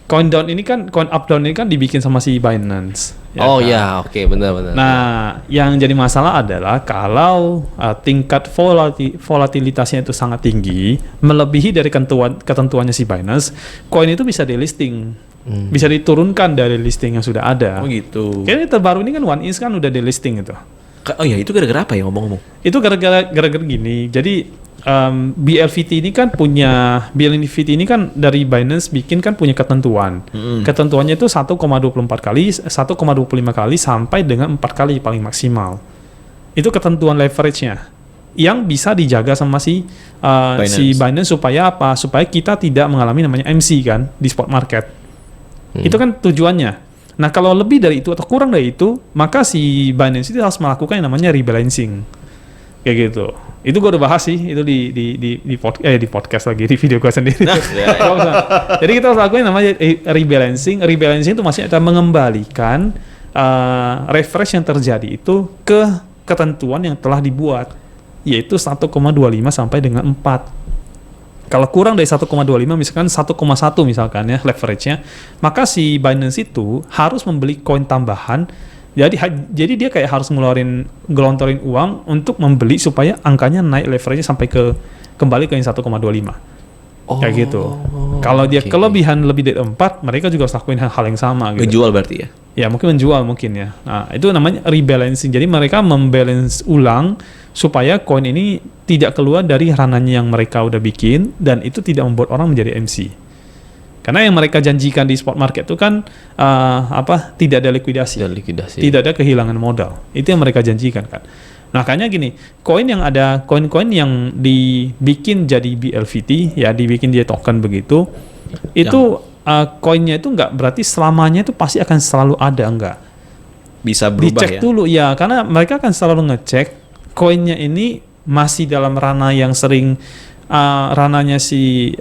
Coin down ini kan, coin up down ini kan dibikin sama si Binance. Oh kan? ya, oke, benar-benar. Nah, yang jadi masalah adalah kalau tingkat volatilitasnya itu sangat tinggi, melebihi dari ketentuannya si Binance, koin itu bisa delisting, bisa diturunkan dari listing yang sudah ada. Oh gitu. Kayaknya terbaru ini kan OneInch kan udah delisting itu. Oh ya itu gara-gara apa ya ngomong-ngomong? Itu gara-gara gini. Jadi BLVT ini kan dari Binance bikin kan punya ketentuan. Ketentuannya itu 1,24 kali, 1,25 kali sampai dengan 4 kali paling maksimal. Itu ketentuan leverage-nya yang bisa dijaga sama si Binance supaya apa? Supaya kita tidak mengalami namanya MC kan di spot market. Itu kan tujuannya. Nah, kalau lebih dari itu atau kurang dari itu, maka si Binance itu harus melakukan yang namanya rebalancing. Kayak gitu. Itu gue udah bahas sih, itu di podcast lagi, di video gue sendiri. Jadi kita harus lakukan yang namanya rebalancing. Rebalancing itu maksudnya kita mengembalikan refresh yang terjadi itu ke ketentuan yang telah dibuat, yaitu 1,25 sampai dengan 4. Kalau kurang dari 1,25 misalkan 1,1 misalkan ya leverage-nya, maka si Binance itu harus membeli koin tambahan. Jadi dia kayak harus gelontorin uang untuk membeli supaya angkanya naik leverage-nya sampai kembali ke yang 1,25. Kayak gitu. Kalau dia kelebihan lebih dari 4, mereka juga harus lakuin hal yang sama gitu. Ngejual berarti ya? Ya mungkin menjual mungkin ya. Nah itu namanya rebalancing. Jadi mereka membalance ulang supaya koin ini tidak keluar dari ranahnya yang mereka udah bikin dan itu tidak membuat orang menjadi MC. Karena yang mereka janjikan di spot market itu kan tidak ada likuidasi. Tidak ada kehilangan modal. Itu yang mereka janjikan kan. Nah, makanya gini, koin yang dibikin jadi BLVT ya, dibikin dia token begitu. Itu koinnya itu nggak berarti selamanya itu pasti akan selalu ada, enggak. Bisa berubah Dicek dulu ya, karena mereka akan selalu ngecek koinnya ini masih dalam ranah yang sering ranahnya si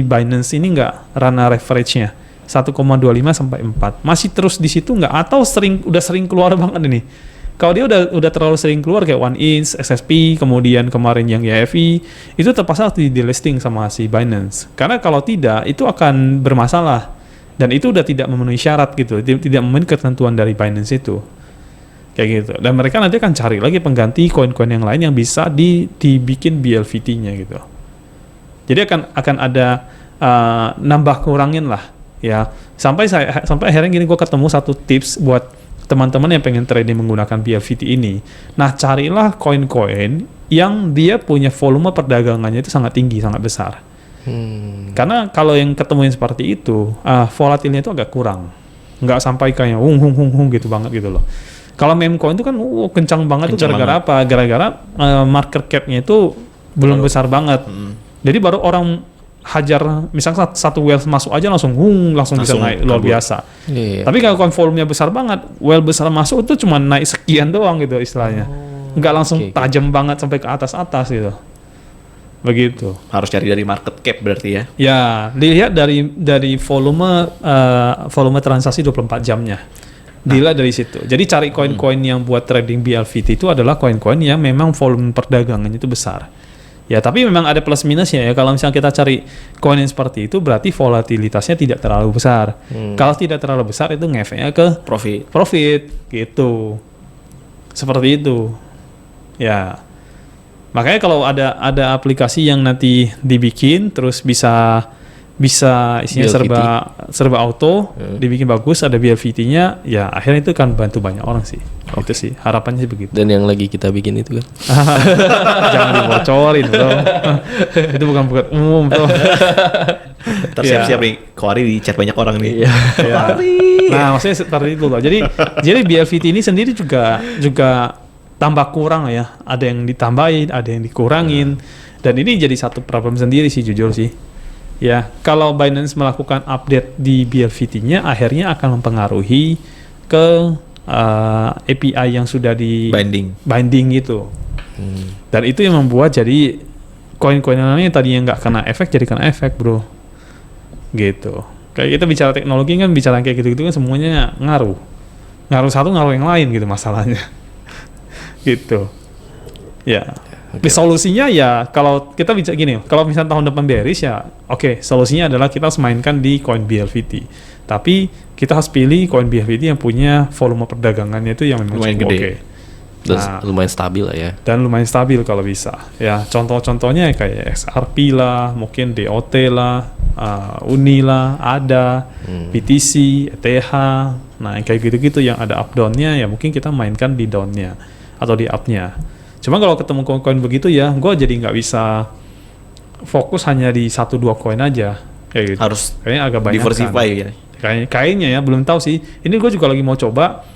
Binance ini enggak, ranah leverage-nya 1,25 sampai 4. Masih terus di situ enggak atau udah sering keluar banget ini. Kalau dia udah terlalu sering keluar kayak One Inch, SSP, kemudian kemarin yang YFI, itu terpaksa harus di-delisting sama si Binance. Karena kalau tidak, itu akan bermasalah. Dan itu udah tidak memenuhi syarat gitu, tidak memenuhi ketentuan dari Binance itu. Kayak gitu. Dan mereka nanti akan cari lagi pengganti koin-koin yang lain yang bisa dibikin BLVT-nya gitu. Jadi akan ada nambah kurangin lah ya. Sampai akhirnya gini, gue ketemu satu tips buat teman-teman yang pengen trading menggunakan BLVT ini. Nah, carilah koin-koin yang dia punya volume perdagangannya itu sangat tinggi, sangat besar. Karena kalau yang ketemuin seperti itu, volatilnya itu agak kurang. Nggak sampai kayak hung gitu banget gitu loh. Kalau meme coin itu kan kencang banget tuh gara-gara apa? Gara-gara market cap-nya itu belum besar banget. Jadi baru orang hajar, misalnya satu whale masuk aja langsung bisa naik luar biasa. Tapi kalau volumenya besar banget, whale besar masuk itu cuma naik sekian doang gitu istilahnya. Nggak langsung tajam banget sampai ke atas gitu. Begitu. Harus cari dari market cap berarti ya? Ya, lihat dari volume transaksi 24 jamnya. Dilihat dari situ. Jadi cari koin-koin yang buat trading BLVT itu adalah koin-koin yang memang volume perdagangannya itu besar. Ya, tapi memang ada plus minusnya ya. Kalau misalnya kita cari koin yang seperti itu, berarti volatilitasnya tidak terlalu besar. Kalau tidak terlalu besar, itu ngefeknya ke profit gitu. Seperti itu. Ya. Makanya kalau ada aplikasi yang nanti dibikin terus bisa isinya serba auto, dibikin bagus, ada BLVT-nya, ya akhirnya itu kan bantu banyak orang sih. Itu sih harapannya sih begitu. Dan yang lagi kita bikin itu kan. Jangan dibocorin bro. Itu bukan umum bro. Siap-siap nih, Koari di chat banyak orang nih. Nah, maksudnya seperti itu loh. Jadi BLVT ini sendiri juga tambah kurang ya. Ada yang ditambahin, ada yang dikurangin. Dan ini jadi satu problem sendiri sih jujur sih. Ya, kalau Binance melakukan update di BLVT-nya, akhirnya akan mempengaruhi ke API yang sudah di binding gitu. Dan itu yang membuat jadi koin-koin yang tadinya nggak kena efek jadi kena efek bro. Gitu. Kayak kita bicara teknologi kan, bicara kayak gitu-gitu kan semuanya ngaruh satu ngaruh yang lain gitu masalahnya. Gitu. Ya. Solusinya ya kalau kita bicara gini, kalau misalnya tahun depan bearish ya solusinya adalah kita harus mainkan di koin BLVT. Tapi kita harus pilih koin BLVT yang punya volume perdagangannya itu yang memang lumayan cukup gede. Dan lumayan stabil lah ya. Dan lumayan stabil kalau bisa. Ya, contoh-contohnya kayak XRP lah, mungkin DOT lah, Uni lah, ADA, BTC, ETH. Nah, yang kayak gitu-gitu yang ada up down-nya ya mungkin kita mainkan di down-nya atau di up-nya. Cuma kalau ketemu koin-koin begitu ya, gue jadi nggak bisa fokus hanya di 1-2 koin aja. Kayak gitu. Harus kayaknya agak banyak diversify ya. Kayaknya ya, belum tahu sih. Ini gue juga lagi mau coba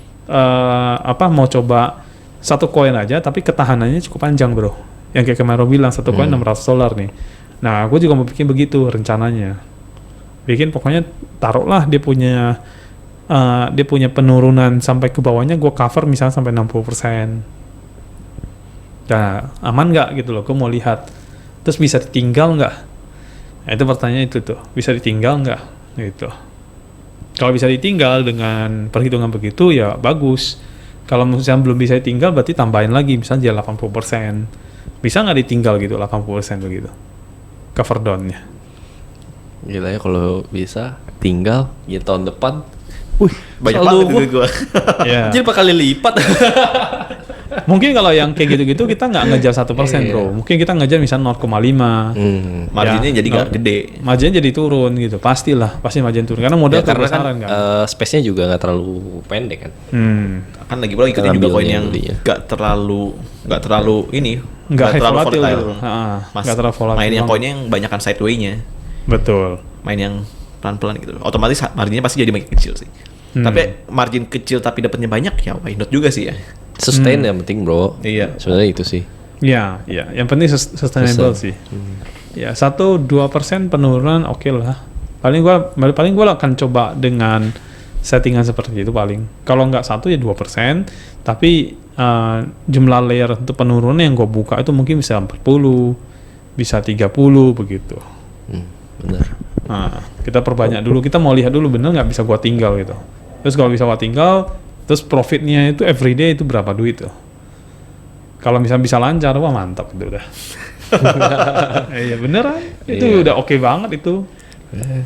satu koin aja, tapi ketahanannya cukup panjang bro. Yang kayak kemarin bilang satu koin $600 nih. Nah, gue juga mau bikin begitu rencananya. Bikin pokoknya taruhlah dia punya penurunan sampai ke bawahnya, gue cover misalnya sampai 60%. Nah, aman nggak gitu loh, gue mau lihat. Terus bisa ditinggal nggak? Nah, itu pertanyaan itu tuh, bisa ditinggal nggak? Gitu. Kalau bisa ditinggal dengan perhitungan begitu ya bagus. Kalau misalnya belum bisa ditinggal berarti tambahin lagi, misalnya dia 80%. Bisa nggak ditinggal gitu 80% begitu? cover down-nya. Gila ya kalau bisa tinggal ya tahun depan. Banyak saldo banget itu gue. Ya. Jadi bakal kali lipat. Mungkin kalau yang kayak gitu-gitu kita nggak ngejar 1%, bro. Mungkin kita ngejar misalnya 0,5. Marginnya jadi nggak gede. Marginnya jadi turun gitu. Pasti margin turun. Karena modal Ya, karena kan kebesaran kan. space-nya juga nggak terlalu pendek kan. Kan lagi pula ikutin juga Ngambilnya koin yang belinya. nggak terlalu ini, Nggak high terlalu volatile volatile. gitu. Nggak terlalu volatile Main yang banget. koinnya yang banyakan sideway-nya, Betul. main yang pelan-pelan gitu. Otomatis marginnya pasti jadi makin kecil sih. Tapi margin kecil tapi dapatnya banyak ya why not juga sih ya. Sustain yang penting bro. Iya. Sebenarnya itu sih. Ya, yang penting sustainable sih. Ya 1-2% penurunan oke lah. Paling gua akan coba dengan settingan seperti itu paling. Kalau nggak 1 ya 2%, tapi jumlah layer untuk penurunan yang gua buka itu mungkin bisa 40, bisa 30 begitu. Benar. Nah, kita perbanyak dulu. Kita mau lihat dulu bener nggak bisa gua tinggal gitu. Terus kalau bisa gua tinggal, terus profitnya itu everyday itu berapa duit tuh? Kalau misalnya bisa lancar, wah mantap itu udah. Iya beneran, itu udah oke banget itu.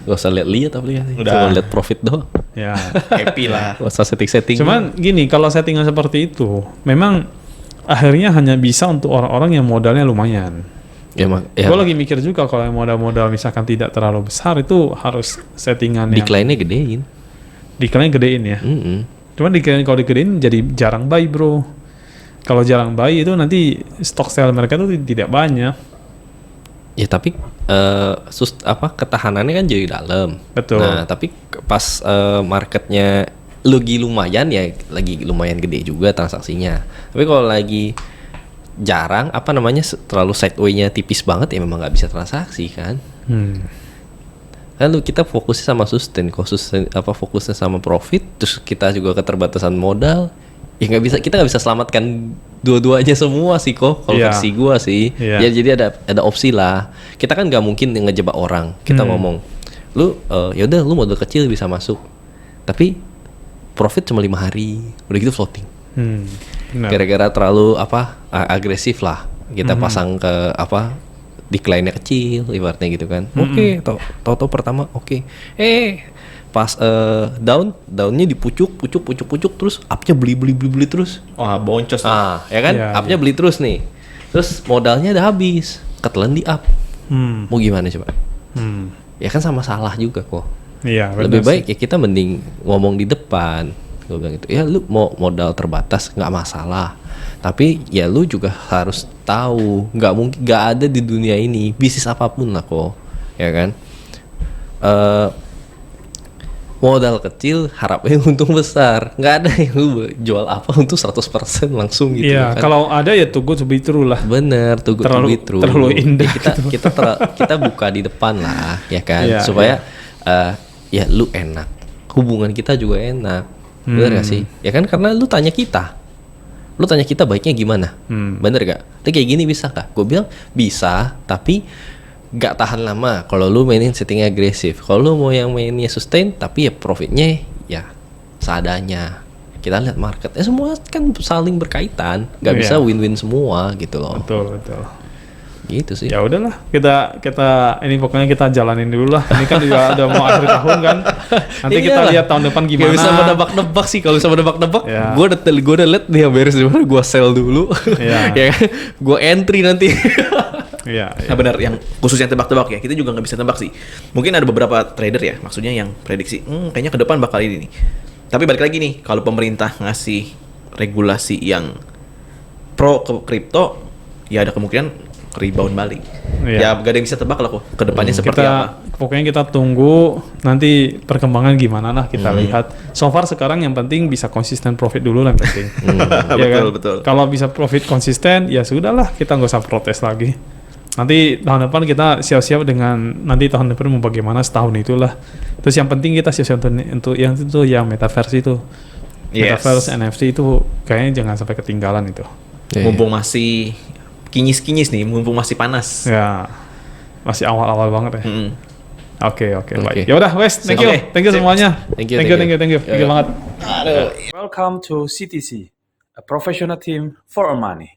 Gak usah lihat aplikasi. Udah. Cuma lihat profit doang. Ya. Happy lah. Gak usah setting-setting. Cuman gini, kalau settingan seperti itu, memang akhirnya hanya bisa untuk orang-orang yang modalnya lumayan. ya, Gue lagi mikir juga kalau yang modal-modal misalkan tidak terlalu besar itu harus settingan yang decline-nya gedein. decline gedein ya. Cuman kalau digedein jadi jarang buy bro. Kalau jarang buy itu nanti stock sell mereka tuh tidak banyak. Ya tapi ketahanannya kan jadi dalam. Betul. Nah tapi pas marketnya lagi lumayan ya, lagi lumayan gede juga transaksinya. Tapi kalau lagi jarang terlalu sideway-nya tipis banget ya memang nggak bisa transaksi kan. Lalu kita fokusnya sama sustain, fokusnya sama profit, terus kita juga keterbatasan modal. Ya kita nggak bisa selamatkan dua-duanya semua sih kok. Kalau versi gua sih, ya jadi ada opsi lah. Kita kan nggak mungkin ngejebak orang. Kita ngomong, lu yaudah lu modal kecil bisa masuk, tapi profit cuma 5 hari, udah gitu floating. Gara-gara terlalu agresif lah. Kita pasang ke decline-nya kecil, ibaratnya gitu kan. Oke, tau pertama oke. Pas downnya dipucuk terus up-nya beli terus. Wah, boncos. Ya kan? Iya, Up-nya beli terus nih. Terus modalnya udah habis, ketelan di up. Mau gimana coba? Ya kan sama salah juga kok. Iya, Lebih baik ya kita mending ngomong di depan. Gue bilang gitu. Ya lu mau modal terbatas nggak masalah. Tapi ya lu juga harus tahu, nggak ada di dunia ini bisnis apapun lah kok. Ya kan? Modal kecil harapnya untung besar, nggak ada yang lu jual apa untuk 100% langsung gitu. Iya, kan. kalau ada ya too good to be true lah. Bener, too good to be true. Terlalu indah. Ya, kita buka di depan lah, ya kan, Iya, supaya ya lu enak, hubungan kita juga enak, bener gak sih? Ya kan karena lu tanya kita baiknya gimana, bener gak? Tapi kayak gini bisa gak? Gue bilang bisa, tapi gak tahan lama kalau lu mainin settingnya agresif. Kalau lu mau yang mainnya sustain tapi ya profitnya ya seadanya. Kita lihat market semua kan saling berkaitan, gak bisa win-win semua gitu loh. Betul. Gitu sih. Ya udahlah, kita ini pokoknya kita jalanin dulu lah. Ini kan juga udah mau akhir tahun kan. Nanti kita lihat tahun depan gimana. Gak bisa menebak-nebak sih. Kalau bisa menebak-nebak, Ya. gue udah liat dia beres di mana, gue sell dulu. Ya. Ya kan, gue entry nanti. Iya. Nah benar, yang khusus yang tebak-tebak ya, kita juga nggak bisa tebak sih. Mungkin ada beberapa trader ya, maksudnya yang prediksi, kayaknya ke depan bakal ini nih. Tapi balik lagi nih, kalau pemerintah ngasih regulasi yang pro ke kripto, ya ada kemungkinan rebound balik. Iya. Ya gak ada yang bisa tebak lah kok, ke depannya seperti apa. Pokoknya kita tunggu nanti perkembangan gimana lah kita lihat. So far sekarang yang penting bisa konsisten profit dulu lah yang penting. Ya Betul. Kalau bisa profit konsisten ya sudahlah, kita nggak usah protes lagi. Nanti tahun depan kita siap-siap dengan nanti tahun depan mau bagaimana setahun itulah. Terus yang penting kita siap-siap untuk yang itu yang metaverse itu. Yes. Metaverse NFT itu kayaknya jangan sampai ketinggalan itu. Mumpung masih kinyis-kinyis nih, mumpung masih panas. Ya. Masih awal-awal banget ya. Oke, baik. Oke. Ya udah, Wes, thank you. Oke. Thank you semuanya. Thank you. Thank you banget. Welcome to CTC, a professional team for our money.